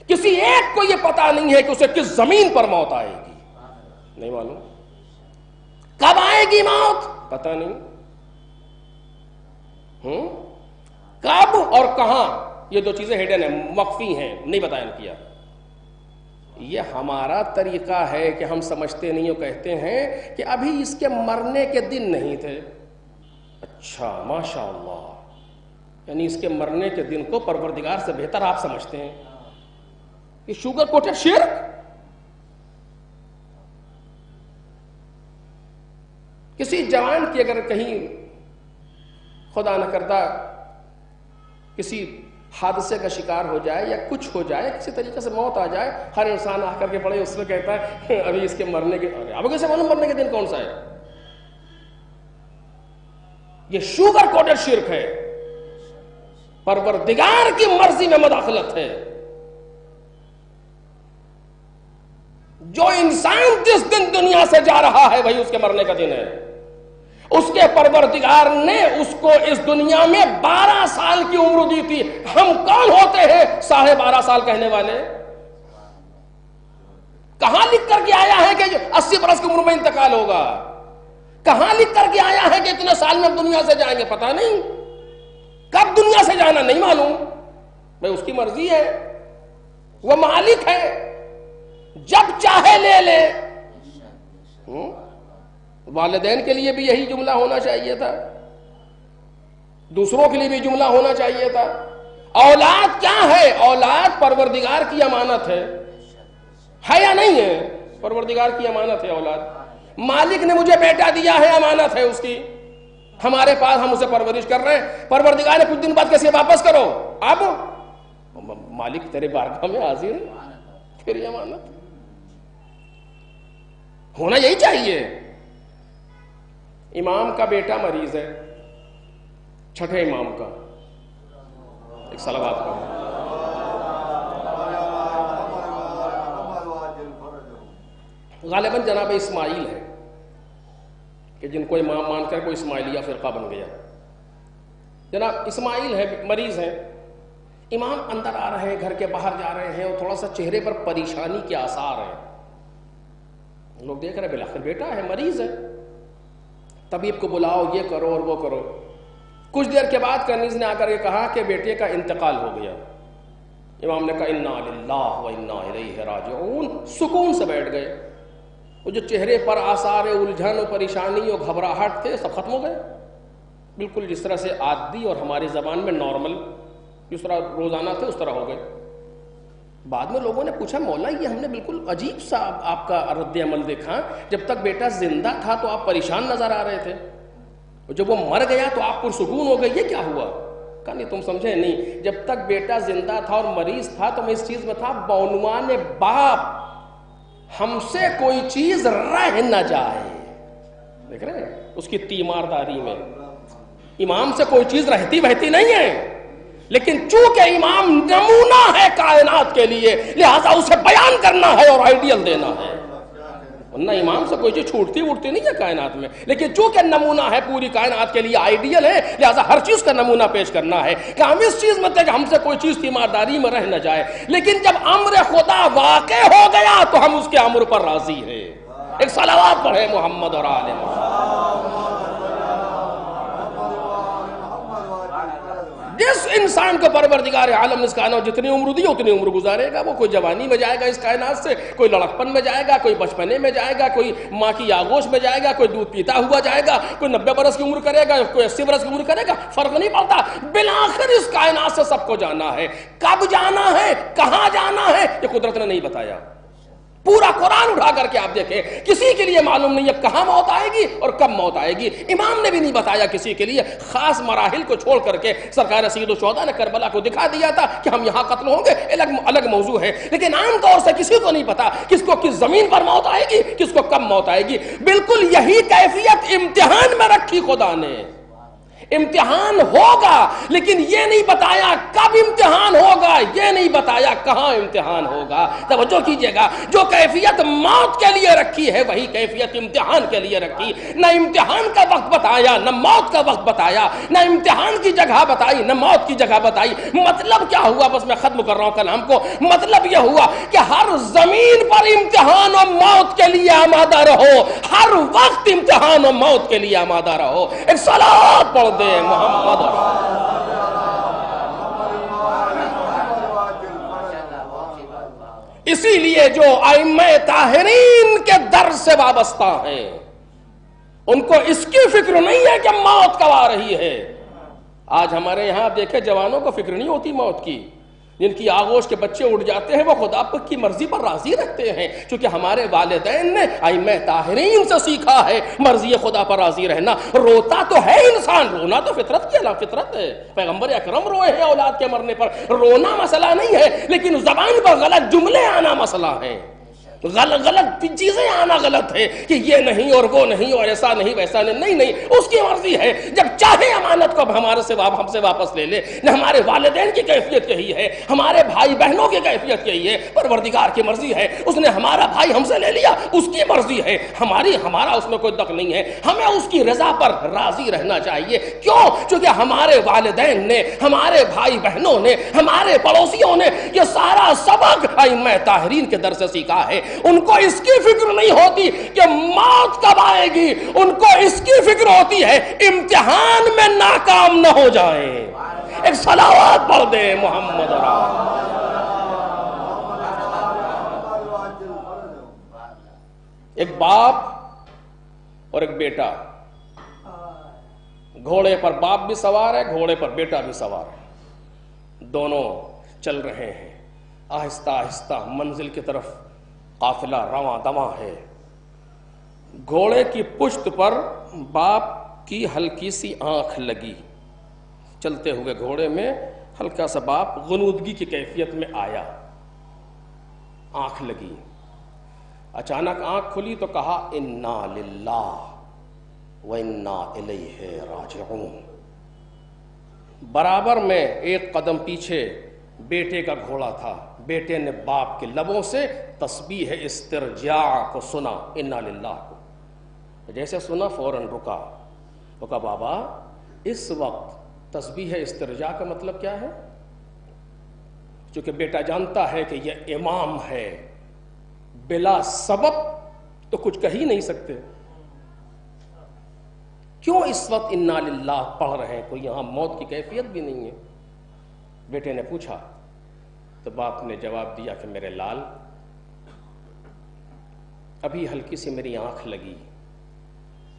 کسی ایک کو یہ پتا نہیں ہے کہ اسے کس زمین پر موت آئے گی، نہیں معلوم. کب آئے گی موت پتہ نہیں. کب اور کہاں، یہ دو چیزیں ہڈن ہیں، مخفی ہیں، نہیں بتایا کیا. یہ ہمارا طریقہ ہے کہ ہم سمجھتے نہیں اور کہتے ہیں کہ ابھی اس کے مرنے کے دن نہیں تھے. اچھا ماشاءاللہ، یعنی اس کے مرنے کے دن کو پروردگار سے بہتر آپ سمجھتے ہیں. یہ شوگر کوٹڈ شرک. کسی جوان کی اگر کہیں خدا نہ کردہ کسی حادثے کا شکار ہو جائے یا کچھ ہو جائے، کسی طریقے سے موت آ جائے، ہر انسان آ کر کے پڑے اس میں کہتا ہے ابھی اس کے مرنے کے، اب کیسے معلوم مرنے کے دن کون سا ہے؟ یہ شوگر کوٹڈ شرک ہے، پروردگار کی مرضی میں مداخلت ہے. جو انسان جس دن دنیا سے جا رہا ہے وہی اس کے مرنے کا دن ہے. اس کے پروردگار نے اس کو اس دنیا میں 12 سال کی عمر دی تھی. ہم کون ہوتے ہیں 12.5 سال کہنے والے؟ کہاں لکھ کر کے آیا ہے کہ 80 برس کی عمر میں انتقال ہوگا؟ کہاں لکھ کر کے آیا ہے کہ اتنے سال میں ہم دنیا سے جائیں گے؟ پتہ نہیں. کب دنیا سے جانا نہیں معلوم. بھائی اس کی مرضی ہے، وہ مالک ہے، جب چاہے لے لے. والدین کے لیے بھی یہی جملہ ہونا چاہیے تھا، دوسروں کے لیے بھی جملہ ہونا چاہیے تھا. اولاد کیا ہے؟ اولاد پروردگار کی امانت ہے یا نہیں ہے؟ پروردگار کی امانت ہے اولاد. مالک نے مجھے بیٹا دیا ہے، امانت ہے اس کی ہمارے پاس، ہم اسے پرورش کر رہے ہیں. پروردگار نے کچھ دن بعد کیسے واپس کرو. اب مالک تیرے بارگاہ میں حاضر ہے، پھر یہ امانت ہونا یہی چاہیے. امام کا بیٹا مریض ہے، چھٹے امام کا، ایک صلوات پڑھو. غالباً جناب اسماعیل ہے کہ جن کو امام مان کر کوئی اسماعیلیہ فرقہ بن گیا. جناب اسماعیل ہے، مریض ہے. امام اندر آ رہے ہیں، گھر کے باہر جا رہے ہیں، اور تھوڑا سا چہرے پر پریشانی کے آثار ہیں. لوگ دیکھ رہے ہیں بالآخر بیٹا ہے، مریض ہے، طبیب کو بلاؤ، یہ کرو اور وہ کرو. کچھ دیر کے بعد کنیز نے آ کر کے کہا کہ بیٹے کا انتقال ہو گیا. امام نے کہا انا للہ و انا الیہ راجعون، سکون سے بیٹھ گئے. وہ جو چہرے پر آثار الجھن و پریشانی اور گھبراہٹ تھے سب ختم ہو گئے، بالکل جس طرح سے عادی اور ہماری زبان میں نارمل جس طرح روزانہ تھے اس طرح ہو گئے. بعد میں لوگوں نے پوچھا مولا یہ ہم نے بالکل عجیب سا آپ کا رد عمل دیکھا، جب تک بیٹا زندہ تھا تو آپ پریشان نظر آ رہے تھے، اور جب وہ مر گیا تو آپ پرسکون ہو گئے، یہ کیا ہوا؟ کہا نہیں تم سمجھے نہیں، جب تک بیٹا زندہ تھا اور مریض تھا تو میں اس چیز میں تھا بعنوان باپ ہم سے کوئی چیز رہ نہ جائے. دیکھ رہے ہیں اس کی تیمارداری میں امام سے کوئی چیز رہتی بہتی نہیں ہے، لیکن چونکہ امام نمونہ ہے کائنات کے لیے لہذا اسے بیان کرنا ہے اور آئیڈیل دینا ہے. ورنہ امام سے کوئی چیز چھوٹتی ووٹتی نہیں ہے کائنات میں، لیکن چونکہ نمونہ ہے پوری کائنات کے لیے، آئیڈیل ہے، لہذا ہر چیز کا نمونہ پیش کرنا ہے کہ ہم اس چیز میں تھے کہ ہم سے کوئی چیز تیمارداری میں رہ نہ جائے. لیکن جب امر خدا واقع ہو گیا تو ہم اس کے امر پر راضی ہیں. ایک صلوات پڑھے محمد اور آل محمد. جس انسان کو پروردگار عالم اس کائنات جتنی عمر دی اتنی عمر گزارے گا. وہ کوئی جوانی میں جائے گا اس کائنات سے، کوئی لڑکپن میں جائے گا، کوئی بچپنے میں جائے گا، کوئی ماں کی آغوش میں جائے گا، کوئی دودھ پیتا ہوا جائے گا، کوئی 90 برس کی عمر کرے گا، کوئی 80 برس کی عمر کرے گا، فرق نہیں پڑتا. بالآخر اس کائنات سے سب کو جانا ہے. کب جانا ہے، کہاں جانا ہے، یہ قدرت نے نہیں بتایا. پورا قرآن اٹھا کر کے آپ دیکھیں، کسی کے لیے معلوم نہیں ہے کہاں موت آئے گی اور کب موت آئے گی. امام نے بھی نہیں بتایا کسی کے لیے. خاص مراحل کو چھوڑ کر کے سرکار سید الشہداء نے کربلا کو دکھا دیا تھا کہ ہم یہاں قتل ہوں گے، الگ موضوع ہے. لیکن عام طور سے کسی کو نہیں پتا کس کو کس زمین پر موت آئے گی، کس کو کب موت آئے گی. بالکل یہی کیفیت امتحان میں رکھی خدا نے. امتحان ہوگا لیکن یہ نہیں بتایا کب امتحان ہوگا، یہ نہیں بتایا کہاں امتحان ہوگا. توجہ کیجئے گا، جو کیفیت موت کے لیے رکھی ہے وہی کیفیت امتحان کے لیے رکھی. نہ امتحان کا وقت بتایا، نہ موت کا وقت بتایا، نہ امتحان کی جگہ بتائی، نہ موت کی جگہ بتائی. مطلب کیا ہوا؟ بس میں ختم کر رہا ہوں کلام کو. مطلب یہ ہوا کہ ہر زمین پر امتحان و موت کے لیے آمادہ رہو، ہر وقت امتحان و موت کے لیے آمادہ رہو. ایک صلوات پڑھ دے محمد. اسی لیے جو ائمہ طاہرین کے در سے وابستہ ہیں ان کو اس کی فکر نہیں ہے کہ موت کب آ رہی ہے. آج ہمارے یہاں آپ دیکھیں جوانوں کو فکر نہیں ہوتی موت کی. جن کی آغوش کے بچے اٹھ جاتے ہیں وہ خدا کی مرضی پر راضی رکھتے ہیں، چونکہ ہمارے والدین نے ائمہ طاہرین سے سیکھا ہے مرضی خدا پر راضی رہنا. روتا تو ہے انسان، رونا تو فطرت کی علاوہ فطرت ہے. پیغمبر اکرم روئے ہیں اولاد کے مرنے پر. رونا مسئلہ نہیں ہے، لیکن زبان پر غلط جملے آنا مسئلہ ہے. غلط چیزیں آنا غلط ہے کہ یہ نہیں اور وہ نہیں اور ایسا نہیں ویسا نہیں. نہیں، اس کی مرضی ہے. جب چاہے امانت کو ہم سے واپس لے لے. نہ ہمارے والدین کی کیفیت یہی ہے، ہمارے بھائی بہنوں کی کیفیت یہی ہے. پروردگار کی مرضی ہے، اس نے ہمارا بھائی ہم سے لے لیا، اس کی مرضی ہے. ہمارا اس میں کوئی دخل نہیں ہے. ہمیں اس کی رضا پر راضی رہنا چاہیے. کیوں؟ چونکہ ہمارے والدین نے، ہمارے بھائی بہنوں نے، ہمارے پڑوسیوں نے یہ سارا سبق ائمہ طاہرین کے در سے سیکھا ہے. ان کو اس کی فکر نہیں ہوتی کہ موت کب آئے گی، ان کو اس کی فکر ہوتی ہے امتحان میں ناکام نہ ہو جائیں. ایک صلوات پڑھ دے محمد. ایک باپ اور ایک بیٹا، گھوڑے پر باپ بھی سوار ہے، گھوڑے پر بیٹا بھی سوار ہے. دونوں چل رہے ہیں آہستہ آہستہ منزل کی طرف. قافلہ رواں دواں ہے. گھوڑے کی پشت پر باپ کی ہلکی سی آنکھ لگی. چلتے ہوئے گھوڑے میں ہلکا سا باپ غنودگی کی کیفیت میں آیا. آنکھ لگی. اچانک آنکھ کھلی تو کہا انا للہ و انا الیہ راجعون. برابر میں ایک قدم پیچھے بیٹے کا گھوڑا تھا. بیٹے نے باپ کے لبوں سے تسبیح استرجاع کو سنا، انا للہ کو. جیسے سنا فوراً رکا. وہ کہا بابا اس وقت تسبیح استرجاع کا مطلب کیا ہے؟ چونکہ بیٹا جانتا ہے کہ یہ امام ہے، بلا سبب تو کچھ کہہ ہی نہیں سکتے. کیوں اس وقت انا للہ پڑھ رہے ہیں؟ کوئی یہاں موت کی کیفیت بھی نہیں ہے. بیٹے نے پوچھا تو باپ نے جواب دیا کہ میرے لال، ابھی ہلکی سی میری آنکھ لگی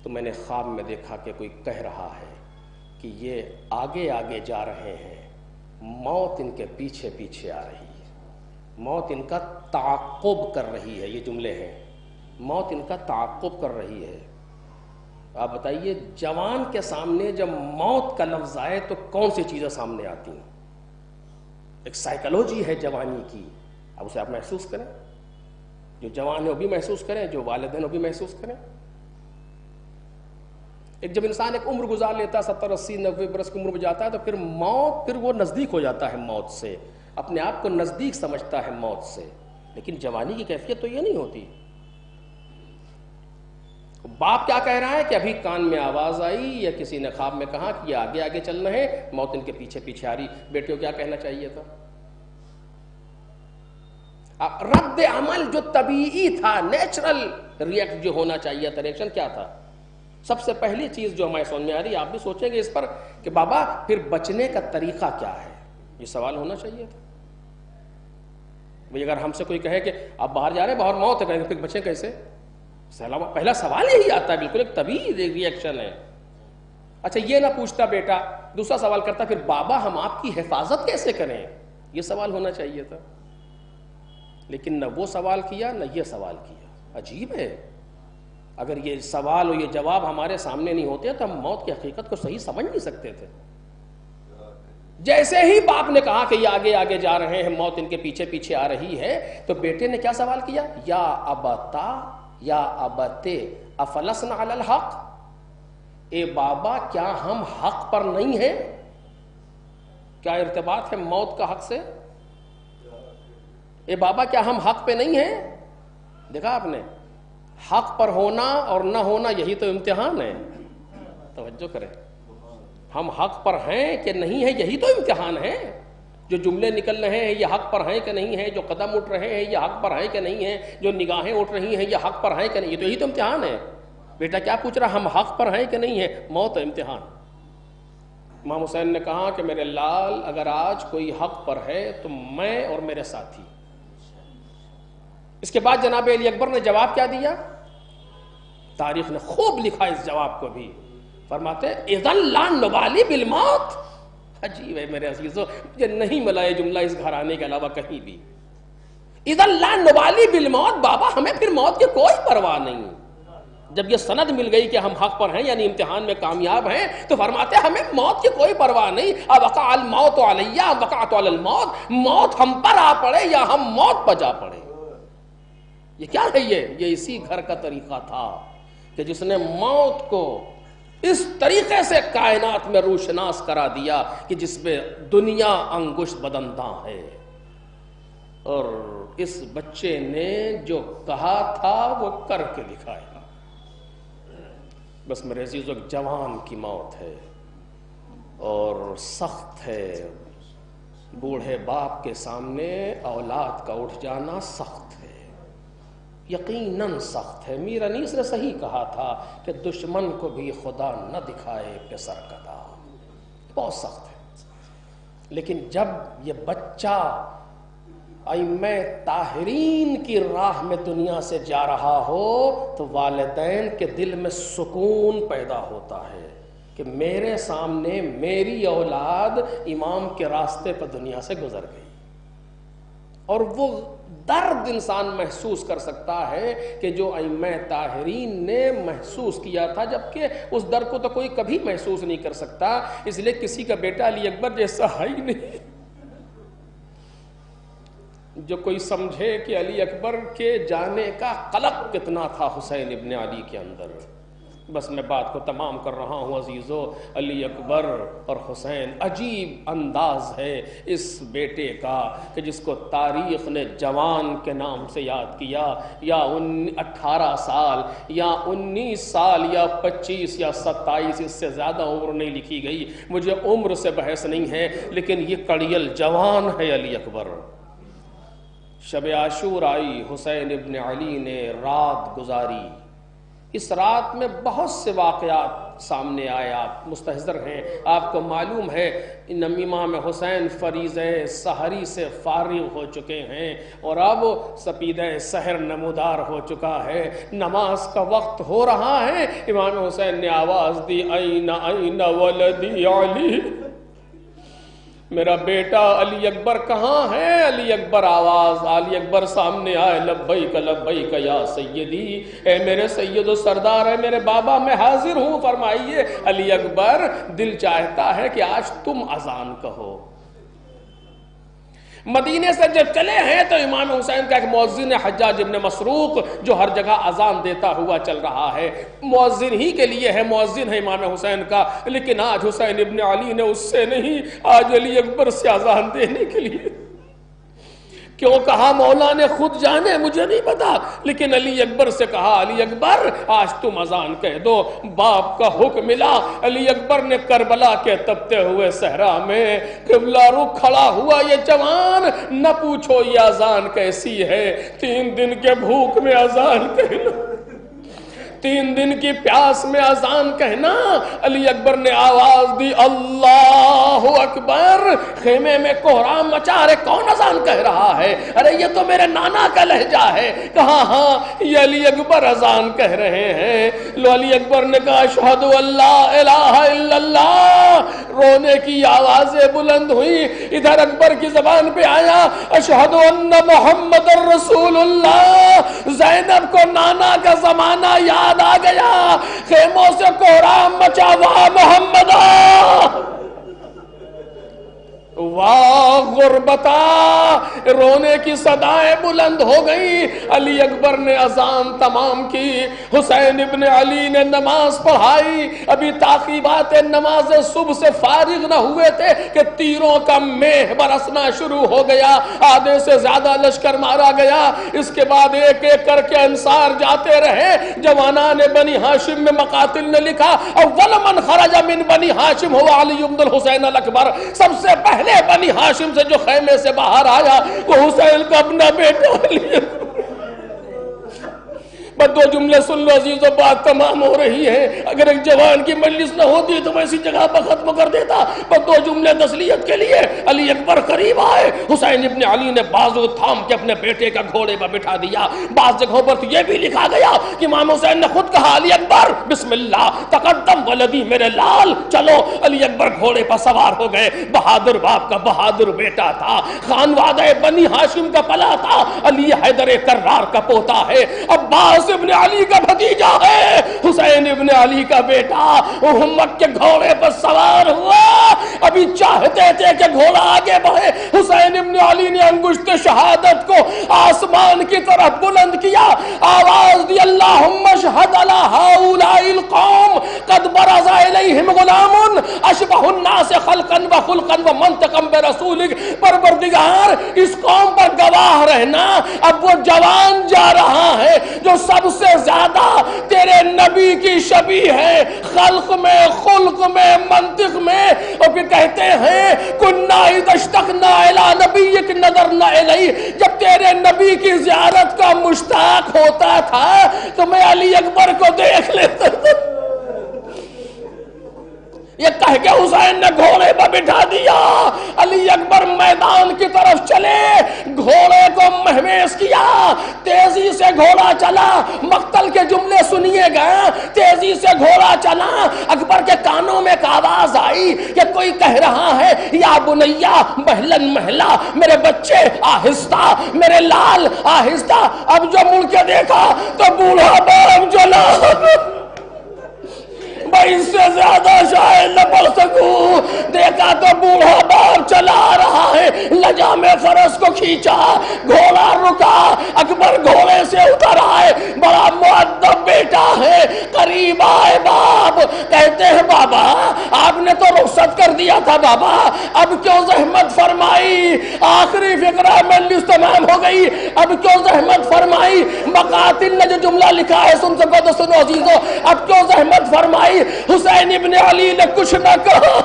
تو میں نے خواب میں دیکھا کہ کوئی کہہ رہا ہے کہ یہ آگے آگے جا رہے ہیں، موت ان کے پیچھے پیچھے آ رہی ہے، موت ان کا تعاقب کر رہی ہے. یہ جملے ہیں، موت ان کا تعاقب کر رہی ہے. آپ بتائیے جوان کے سامنے جب موت کا لفظ آئے تو کون سی چیزیں سامنے آتی ہیں؟ ایک سائیکالوجی ہے جوانی کی. اب اسے آپ محسوس کریں، جو جوان ہے وہ بھی محسوس کریں، جو والدین وہ بھی محسوس کریں. ایک جب انسان ایک عمر گزار لیتا ہے 70 80 90 برس کی عمر میں جاتا ہے تو پھر موت، پھر وہ نزدیک ہو جاتا ہے موت سے، اپنے آپ کو نزدیک سمجھتا ہے موت سے. لیکن جوانی کی کیفیت تو یہ نہیں ہوتی. باپ کیا کہہ رہا ہے کہ ابھی کان میں آواز آئی یا کسی نے خواب میں کہا کہ یہ آگے آگے چل رہے ہیں، موت ان کے پیچھے پیچھے آ رہی. بیٹے کو کیا کہنا چاہیے تھا؟ رد عمل جو طبیعی تھا، نیچرل ریئیکٹ جو ہونا چاہیے تھا، ریئیکشن کیا تھا؟ سب سے پہلی چیز جو ہمارے سمجھ میں آ رہی ہے، آپ بھی سوچیں گے اس پر کہ بابا پھر بچنے کا طریقہ کیا ہے؟ یہ سوال ہونا چاہیے تھا. اگر ہم سے کوئی کہے کہ آپ باہر جا رہے ہیں، باہر موت ہے، کہیں پھر بچیں کیسے؟ پہلا سوال یہی آتا ہے. بالکل ایک طبیعی ریئیکشن ہے. اچھا یہ نہ پوچھتا بیٹا، دوسرا سوال کرتا پھر بابا ہم آپ کی حفاظت کیسے کریں؟ یہ سوال ہونا چاہیے تھا. لیکن نہ وہ سوال کیا نہ یہ سوال کیا. عجیب ہے. اگر یہ سوال اور یہ جواب ہمارے سامنے نہیں ہوتے تو ہم موت کی حقیقت کو صحیح سمجھ نہیں سکتے تھے. جیسے ہی باپ نے کہا کہ یہ آگے آگے جا رہے ہیں, موت ان کے پیچھے پیچھے آ رہی ہے, تو بیٹے نے کیا سوال کیا؟ یا ابتا یا ابتے افلسنا علی الحق, اے بابا کیا ہم حق پر نہیں ہیں؟ کیا ارتباط ہے موت کا حق سے؟ اے بابا کیا ہم حق پہ نہیں ہیں؟ دیکھا آپ نے, حق پر ہونا اور نہ ہونا یہی تو امتحان ہے. توجہ کریں, ہم حق پر ہیں کہ نہیں ہیں یہی تو امتحان ہے. جو جملے نکل رہے ہیں یہ حق پر ہیں کہ نہیں ہیں, جو قدم اٹھ رہے ہیں یہ حق پر ہیں کہ نہیں ہیں, جو نگاہیں اٹھ رہی ہیں یہ حق پر ہیں کہ نہیں, یہ تو یہی تو امتحان ہے. بیٹا کیا پوچھ رہا, ہم حق پر ہیں کہ نہیں ہیں؟ موت امتحان. امام حسین نے کہا کہ میرے لال اگر آج کوئی حق پر ہے تو میں اور میرے ساتھی. اس کے بعد جناب علی اکبر نے جواب کیا دیا؟ تاریخ نے خوب لکھا اس جواب کو بھی. فرماتے ہیں اذن لا نبالی بالموت. عجیب ہے میرے عزیزو, مجھے نہیں ملا یہ جملہ اس گھرانے کے علاوہ کہیں بھی. اذن لا نبالی بالموت, بابا ہمیں پھر موت کی کوئی پرواہ نہیں. جب یہ سند مل گئی کہ ہم حق پر ہیں یعنی امتحان میں کامیاب ہیں, تو فرماتے ہیں ہمیں موت کی کوئی پرواہ نہیں. اوقع الموت علیہ وقعت علی الموت, موت ہم پر آ پڑے یا ہم موت پر جا پڑے. یہ کیا ہے؟ یہ اسی گھر کا طریقہ تھا کہ جس نے موت کو اس طریقے سے کائنات میں روشناس کرا دیا کہ جس میں دنیا انگشت بدنداں ہے. اور اس بچے نے جو کہا تھا وہ کر کے دکھایا. بس میرے عزیزو, جوان کی موت ہے اور سخت ہے. بوڑھے باپ کے سامنے اولاد کا اٹھ جانا سخت ہے, یقیناً سخت ہے. میر انیس نے صحیح کہا تھا کہ دشمن کو بھی خدا نہ دکھائے پسر کدا. بہت سخت ہے. لیکن جب یہ بچہ ائمہ طاہرین کی راہ میں دنیا سے جا رہا ہو تو والدین کے دل میں سکون پیدا ہوتا ہے کہ میرے سامنے میری اولاد امام کے راستے پر دنیا سے گزر گئی. اور وہ درد انسان محسوس کر سکتا ہے کہ جو ائمہ طاہرین نے محسوس کیا تھا, جبکہ اس درد کو تو کوئی کبھی محسوس نہیں کر سکتا. اس لیے کسی کا بیٹا علی اکبر جیسا ہے ہی نہیں. جو کوئی سمجھے کہ علی اکبر کے جانے کا قلق کتنا تھا حسین ابن علی کے اندر. بس میں بات کو تمام کر رہا ہوں عزیزو. علی اکبر اور حسین, عجیب انداز ہے اس بیٹے کا کہ جس کو تاریخ نے جوان کے نام سے یاد کیا. یا 18 سال یا 19 سال یا 25 یا 27, اس سے زیادہ عمر نہیں لکھی گئی. مجھے عمر سے بحث نہیں ہے, لیکن یہ کڑیل جوان ہے علی اکبر. شب عاشور آئی, حسین ابن علی نے رات گزاری. اس رات میں بہت سے واقعات سامنے آئے, آپ مستحضر ہیں. آپ کو معلوم ہے امام حسین فریضہ سحری سے فارغ ہو چکے ہیں اور اب سپیدہ سحر نمودار ہو چکا ہے, نماز کا وقت ہو رہا ہے. امام حسین نے آواز دی, این این ولدی علی, میرا بیٹا علی اکبر کہاں ہے؟ علی اکبر آواز, علی اکبر سامنے آئے, لبیک یا سیدی, اے میرے سید و سردار, ہے میرے بابا, میں حاضر ہوں, فرمائیے. علی اکبر, دل چاہتا ہے کہ آج تم اذان کہو. مدینے سے جب چلے ہیں تو امام حسین کا ایک مؤذن حجاج ابن مسروق جو ہر جگہ اذان دیتا ہوا چل رہا ہے, مؤذن ہی کے لیے ہے, مؤذن ہے امام حسین کا. لیکن آج حسین ابن علی نے اس سے نہیں, آج علی اکبر سے اذان دینے کے لیے. کیوں کہا مولا نے خود جانے, مجھے نہیں پتا, لیکن علی اکبر سے کہا, علی اکبر آج تم اذان کہہ دو. باپ کا حکم ملا. علی اکبر نے کربلا کے تپتے ہوئے صحرا میں قبلہ رخ کھڑا ہوا. یہ جوان, نہ پوچھو یہ اذان کیسی ہے, 3 دن کے بھوک میں اذان کہنا, 3 دن کی پیاس میں اذان کہنا۔ علی اکبر نے آواز دی اللہ اکبر، خیمے میں کوہرام مچا، ارے کون اذان کہہ رہا ہے؟ ارے یہ تو میرے نانا کا لہجہ ہے۔ کہا ہاں یہ علی اکبر اذان کہہ رہے ہیں۔ لو علی اکبر نے کہا اشہد ان لا الہ الا اللہ، رونے کی آوازیں بلند ہوئی۔ ادھر اکبر کی زبان پہ آیا اشہد ان محمد رسول اللہ۔ زینب کو نانا کا زمانہ یاد آ گیا، خیموں سے کوہرام مچا، واہ محمد واہ غربتا، رونے کی صدائیں بلند ہو گئی۔ علی اکبر نے اذان تمام کی، حسین ابن علی نے نماز پڑھائی۔ ابھی تعقیبات نماز صبح سے فارغ نہ ہوئے تھے کہ تیروں کا میہ برسنا شروع ہو گیا، آدھے سے زیادہ لشکر مارا گیا۔ اس کے بعد ایک ایک کر کے انصار جاتے رہے۔ جوانان بنی ہاشم میں مقاتل نے لکھا اول من خرج من بنی ہاشم ہوا علی بن الحسین الاکبر، سب سے پہلے بنی ہاشم سے جو خیمے سے باہر آیا وہ حسین کا اپنا بیٹا علی۔ بس 2 جملے سن لو عزیزو، بات تمام ہو رہی ہے۔ اگر ایک جوان کی مجلس نہ ہوتی تو میں اسی جگہ پر ختم کر دیتا۔ بس 2 جملے تسلیت کے لیے۔ علی اکبر قریب آئے، حسین ابن علی نے بازو تھام کے اپنے بیٹے کا گھوڑے پر بٹھا دیا۔ بعض جگہوں پر تو یہ بھی لکھا گیا کہ امام حسین نے خود کہا علی اکبر بسم اللہ تقدم ولدی، میرے لال چلو۔ علی اکبر گھوڑے پر سوار ہو گئے۔ بہادر باپ کا بہادر بیٹا تھا، خانوادہ بنی ہاشم کا پلا تھا۔ علی حیدر کرار کا پوتا ہے، عباس ابن علی کا بھتیجا ہے، حسین ابن علی کا بیٹا۔ محمد کے گھوڑے پر سوار ہوا، ابھی چاہتے تھے کہ گھوڑا آگے بڑھے۔ حسین ابن علی نے انگشت شہادت کو آسمان کی طرف بلند کیا، آواز دی اللہم اشہد علی ہؤلاء القوم قد برز الیہم غلام اشبہ الناس خلقا وخلقا ومنطقا برسولک۔ پروردگار اس قوم پر گواہ رہنا، اب وہ جوان جا رہا ہے جو سب سے زیادہ تیرے نبی کی شبیہ ہے، خلق میں، خلق میں، منطق میں۔ اور پھر کہتے ہیں کنا اذا اشتقنا الی نبیک نظرنا الیہ، جب تیرے نبی کی زیارت کا مشتاق ہوتا تھا تو میں علی اکبر کو دیکھ لیتا تھا۔ یہ کہہ کے حسین نے گھوڑے پر بٹھا دیا۔ علی اکبر میدان کی طرف چلے، گھوڑے کو مہمیز کیا، تیزی سے گھوڑا چلا۔ مقتل کے جملے سنیے گئے، تیزی سے گھوڑا چلا۔ اکبر کے کانوں میں ایک آواز آئی کہ کوئی کہہ رہا ہے یا بنیا مہلن مہلا، میرے بچے آہستہ، میرے لال آہستہ۔ اب جو مڑ کے دیکھا تو بوڑھا باپ چلا۔ میں اس سے زیادہ شاید نہ پڑھ سکوں۔ دیکھا تو بوڑھا باپ چلا رہا ہے، لجام فرس کو کھینچا، گھوڑا رکا، اکبر گھوڑے سے اتر آئے، بڑا مؤدب بیٹا ہے، قریب آئے باپ، کہتے ہیں بابا آپ نے تو رخصت کر دیا تھا بابا، اب کیوں زحمت فرمائی؟ آخری فقرہ مجلس تمام ہو گئی، اب کیوں زحمت فرمائی؟ مقاتل نے جو جملہ لکھا ہے سن سکو تو سنو عزیزو، اب کیوں زحمت فرمائی؟ حسین ابن علی نے کچھ نہ کہا۔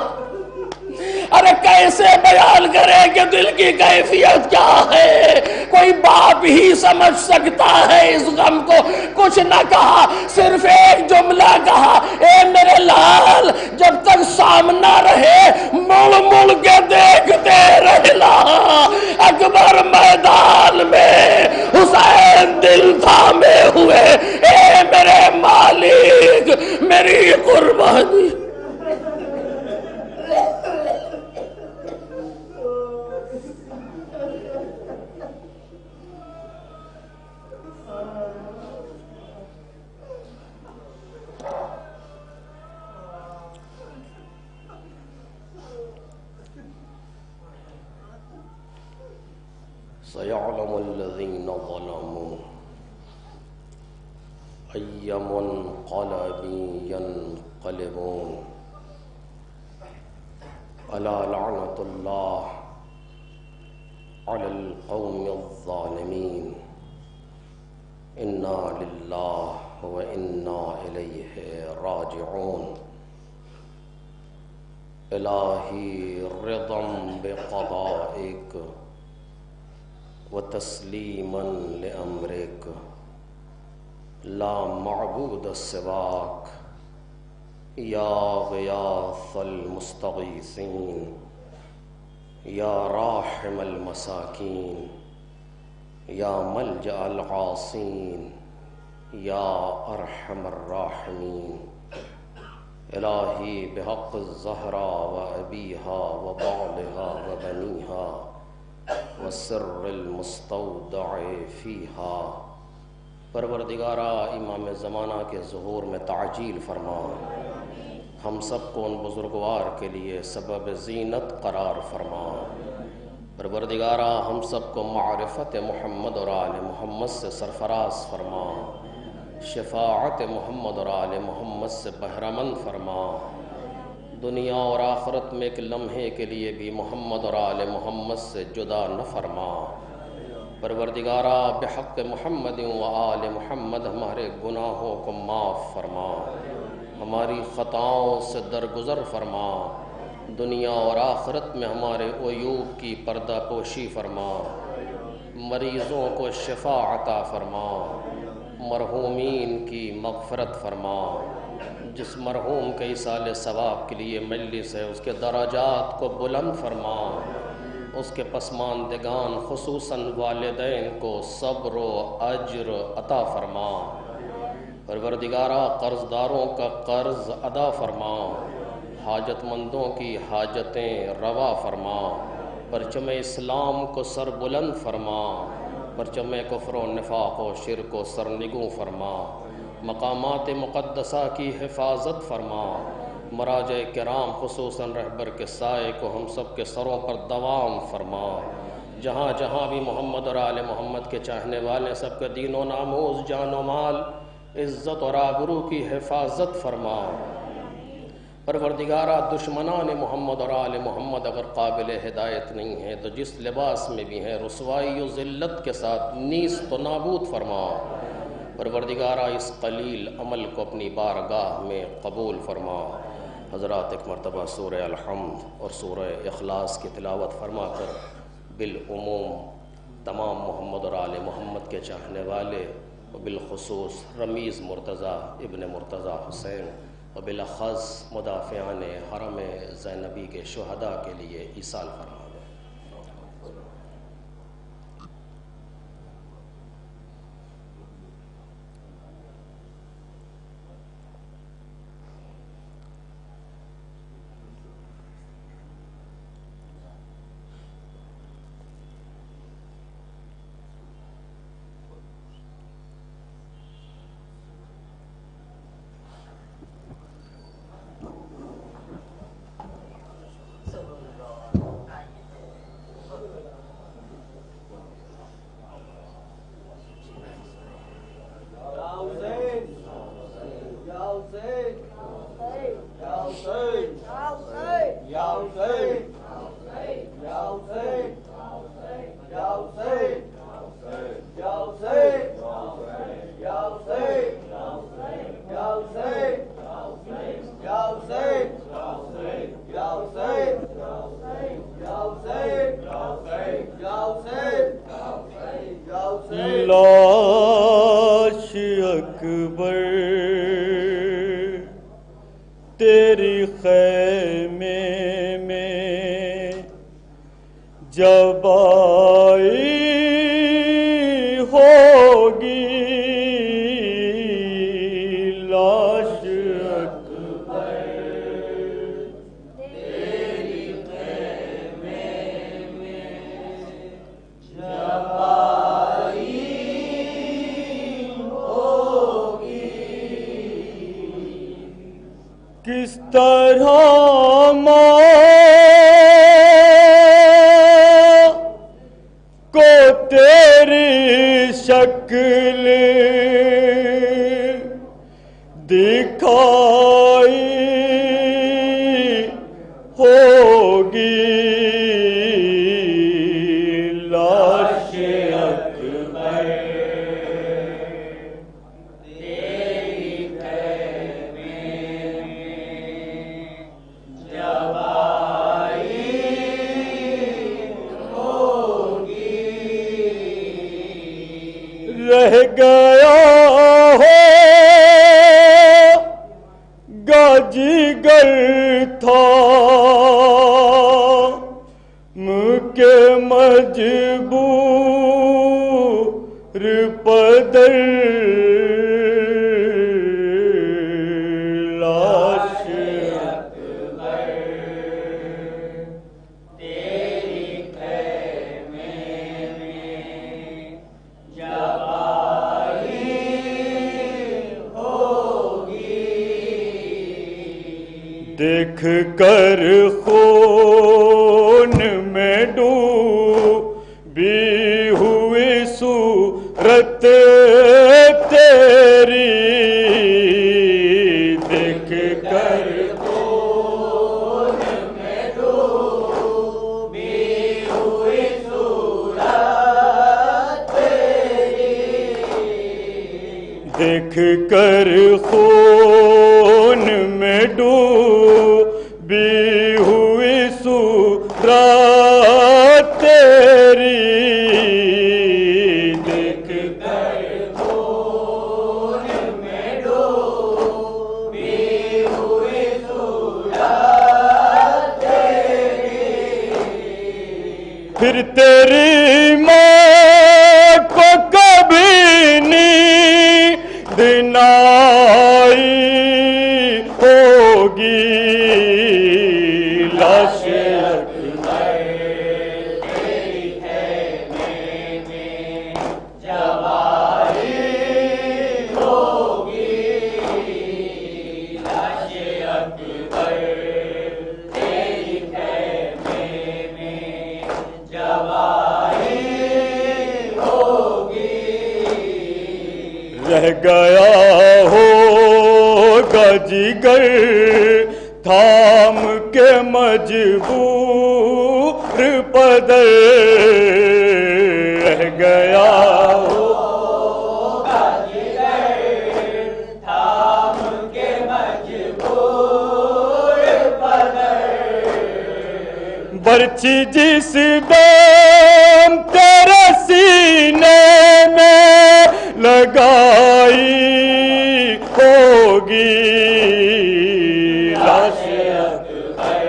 ارے کیسے بیان کرے کہ دل کی کیفیت کیا ہے؟ کوئی باپ ہی سمجھ سکتا ہے اس غم کو۔ کچھ نہ کہا، صرف ایک جملہ کہا، اے میرے لال جب تک سامنا رہے مڑ مڑ کے دیکھتے رہنا۔ اکبر میدان میں، حسین دل تھامے ہوئے، اے میرے مالک میری قربانی۔ سيعلم الذين ظلموا أي منقلب ينقلبون ألا لعنة الله على القوم الظالمين إنا لله وإنا إليه راجعون إلهي رضا بقضائك وتسليما لأمرك لا معبود سواک یا غیاث المستغیثین یا راحم المساکین یا ملجأ العاصین یا ارحم الراحمین الہی بحق الزہرا و ابیہا و بعلہا و بنیہا و سر المستودع فیہا۔ پروردگارا امام زمانہ کے ظہور میں تعجیل فرما، ہم سب کو ان بزرگوار کے لیے سبب زینت قرار فرما۔ پروردگارا ہم سب کو معرفت محمد اور آل محمد سے سرفراز فرما، شفاعت محمد اور آل محمد سے بہرمند فرما، دنیا اور آخرت میں ایک لمحے کے لیے بھی محمد اور آل محمد سے جدا نہ فرما۔ پروردگارا بحق محمد و آل محمد ہمارے گناہوں کو معاف فرما، ہماری خطاؤں سے درگزر فرما، دنیا اور آخرت میں ہمارے عیوب کی پردہ پوشی فرما، مریضوں کو شفا عطا فرما، مرحومین کی مغفرت فرما، جس مرحوم کے ایصال ثواب کے لیے مجلس ہے اس کے درجات کو بلند فرما، اس کے پسماندگان خصوصاً والدین کو صبر و اجر عطا فرما۔ پروردگارا قرضداروں کا قرض ادا فرما، حاجت مندوں کی حاجتیں روا فرما، پرچم اسلام کو سر بلند فرما، پرچم کفر و نفاق و شرک و سرنگوں فرما، مقامات مقدسہ کی حفاظت فرما، مراجع کرام خصوصاً رہبر کے سائے کو ہم سب کے سروں پر دوام فرما، جہاں جہاں بھی محمد اور آل محمد کے چاہنے والے سب کے دین و ناموز جان و مال عزت اور آبرو کی حفاظت فرما۔ پروردگارا دشمنان محمد اور آل محمد اگر قابل ہدایت نہیں ہیں تو جس لباس میں بھی ہیں رسوائی و ذلت کے ساتھ نیست و نابود فرما۔ پروردگارا اس قلیل عمل کو اپنی بارگاہ میں قبول فرما۔ حضرات ایک مرتبہ سورہ الحمد اور سورہ اخلاص کی تلاوت فرما کر بالعموم تمام محمد اور آل محمد کے چاہنے والے و بالخصوص رمیز مرتضیٰ ابن مرتضیٰ حسین و بالاخص مدافعان حرم زینبی کے شہداء کے لیے ایصال فرما دیں۔ لاش اکبر تیری خیمے میں جب آئی ہوگی، لاش اکبر تیری خیمے میں جب آئی ہوگی، کس طرح ماں کو تیری شکل دکھائی ہوگی، لاش اکبر تیری خیمے میں جب آئی ہوگی، رہ گیا ہوگا جگر تھا کے مجبور پدر لاش اکبر تیری خیمے میں جب آئی ہوگی دیکھ کر خون میں ڈوبی ہوئی صورت تیری دیکھ کر خون میں ڈوبی ہوئی صورت تیری دیکھ کر خون میں ڈوبی ہوئی صورت تیری دیکھ کر خون میں ڈوبی ہوئی صورت تیری پھر تیری ماں کو کبھی نیند نہ آئی ہوگی لاش اکبر تیری خیمے میں جب آئی ہوگی لاش اکبر تیری خیمے میں جب آئی ہوگی رہ گیا ہوگا جگر تھام کے مجبور پدر رہ گیا ہوگا جگر تھام کے مجبور پدر برچھی جس دم تیرے سینے میں لگائی ہوگی لاش اکبر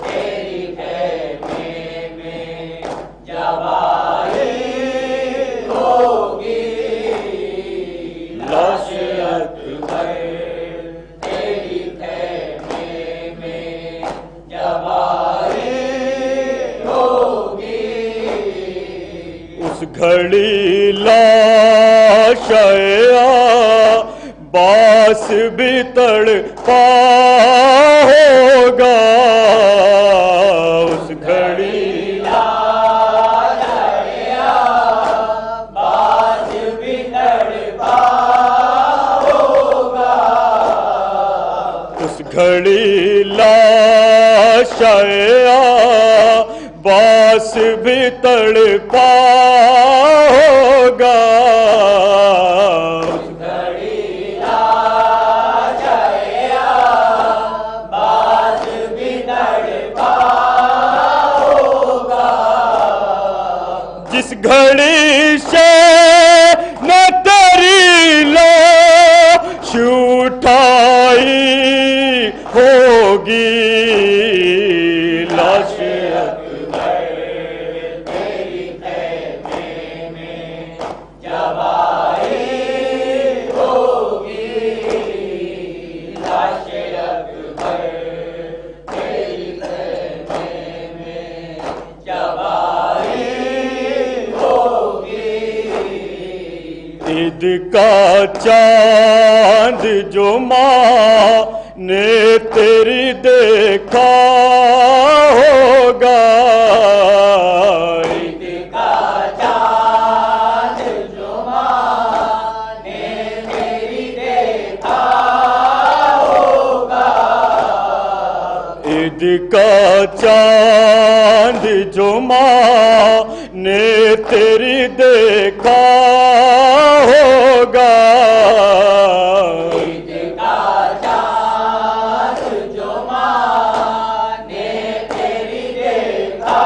تیری خیمے میں جب آئی ہوگی لاش اکبر تیری خیمے میں جب آئی ہوگی اس گھڑی لاش باس بھی تڑپا ہوگا اس گھڑی لاش باس بھی تڑپا ہوگا اس گھڑی لاش باس بھی تڑپا ہوگا جس گھڑی سے نہ تیری لاش اٹھائی ہوگی لاش اکبر تیری خیمے میں جب آئی ہوگی لاش اکبر تیری خیمے میں جب آئی عید کا چاند جو ماں نے تیری دیکھا ہوگا عید کا چاند جو ماں نے تیری دیکھا ہوگا عید کا چاند جو ماں نے تیری دیکھا ہوگا عید کا چاند جو ماں نے تیری دیکھا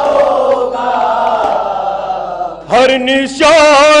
ہوگا ہر نشان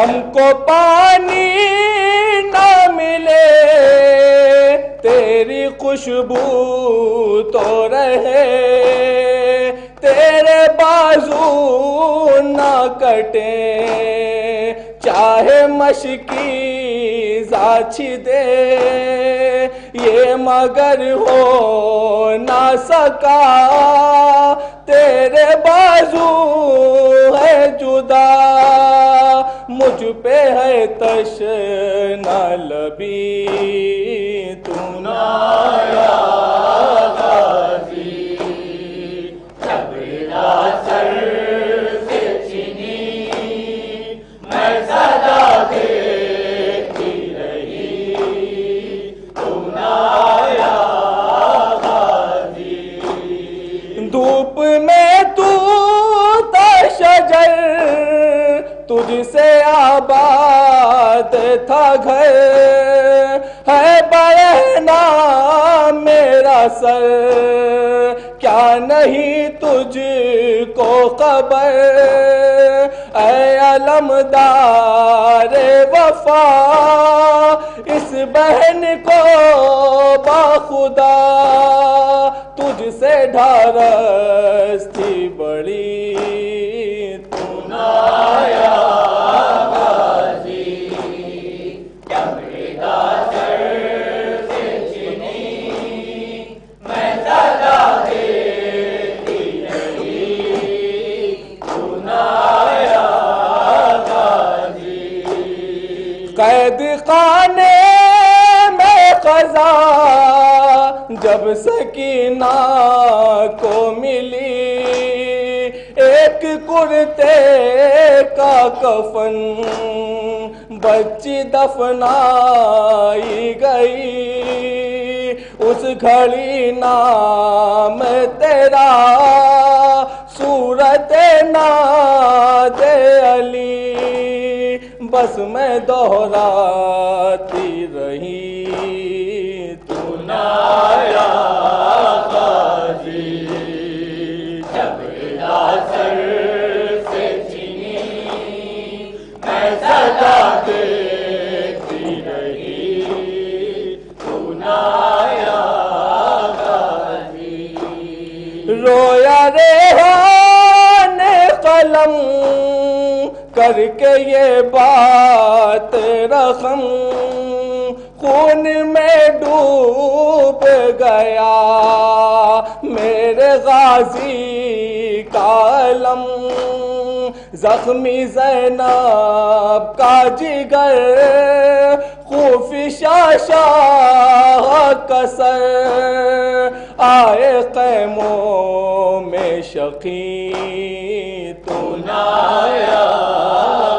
ہم کو پانی نہ ملے تیری خوشبو تو رہے، تیرے بازو نہ کٹے، چاہے مشکی زاچھی دے، یہ مگر ہو نہ سکا، تیرے بازو ہے جدا، مجھ پہ ہے تشنہ لبی، تو نہ آیا غازی، جب ردا سر سے چینی، میں صدا دیتی رہی، تو نہ آیا غازی، دھوپ میں تو تھا شجر، تجھ سے آباد تھا گھر، ہے برہنا میرا سر، کیا نہیں تجھ کو خبر، اے علمدار وفا، اس بہن کو باخدا، تجھ سے ڈھارس تھی بڑی، تو نہ آیا غازی، جب ردا سر سے چینی، میں صدا دیتی رہی، تو نہ آیا غازی، قید خانے میں قضا جب سکینہ کو ملی، ایک کرتے کا کفن بچی دفنائی گئی، اس گھڑی نام تیرا، صورت ناد علی، بس میں دہراتی رہی، تو نہ آیا غازی، جب ردا سر سے چینی، میں صدا دیتی رہی، تو نہ آیا غازی، رویا ریحان قلم کر کے یہ بات رقم، خون میں ڈوب گیا میرے غازی کا علم، زخمی زینب کا جگر، خوفشا شاہ کا سر، آئے خیموں میں شقی، تو نہ آیا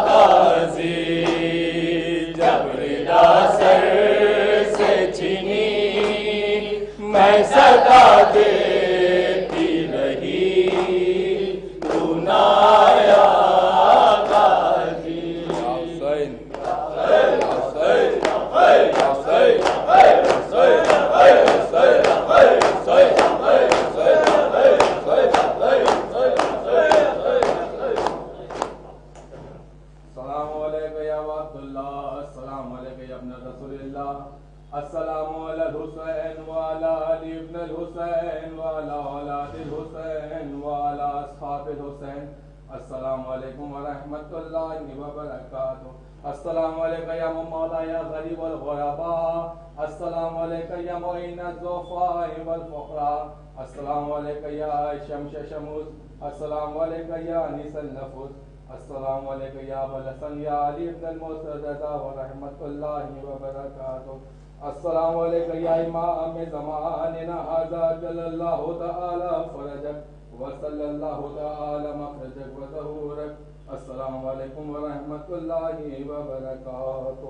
غازی، جب ردا سر سے چینی، میں صدا دیتی رہی، تو نہ آیا غازی، حسین حسین حسین حسین السلام علیکم یا عبد اللہ، السلام علیکم یا ابن رسول اللہ، السلام علی الحسین وعلی علی ابن الحسین وعلی اولاد الحسین وعلی اصحاب الحسین، السلام علیکم ورحمۃ اللہ وبرکاتہ، السلام علیکم یا مولا یا غریب الغرباء، السلام علیکم یا معین الضعفاء والفقراء، السلام علیکم یا شمس شموس، السلام علیکم یا انیس النفوس، السلام علیکم یا ابو الحسن یا علی ابن المرتضی ورحمۃ اللہ وبرکاتہ، السلام علیکم یا امام زماننا ھذا جل اللہ تعالی فرجک وصلی اللہ تعالی مخرجک وظہورک، السلام علیکم ورحمۃ اللہ وبرکاتہ۔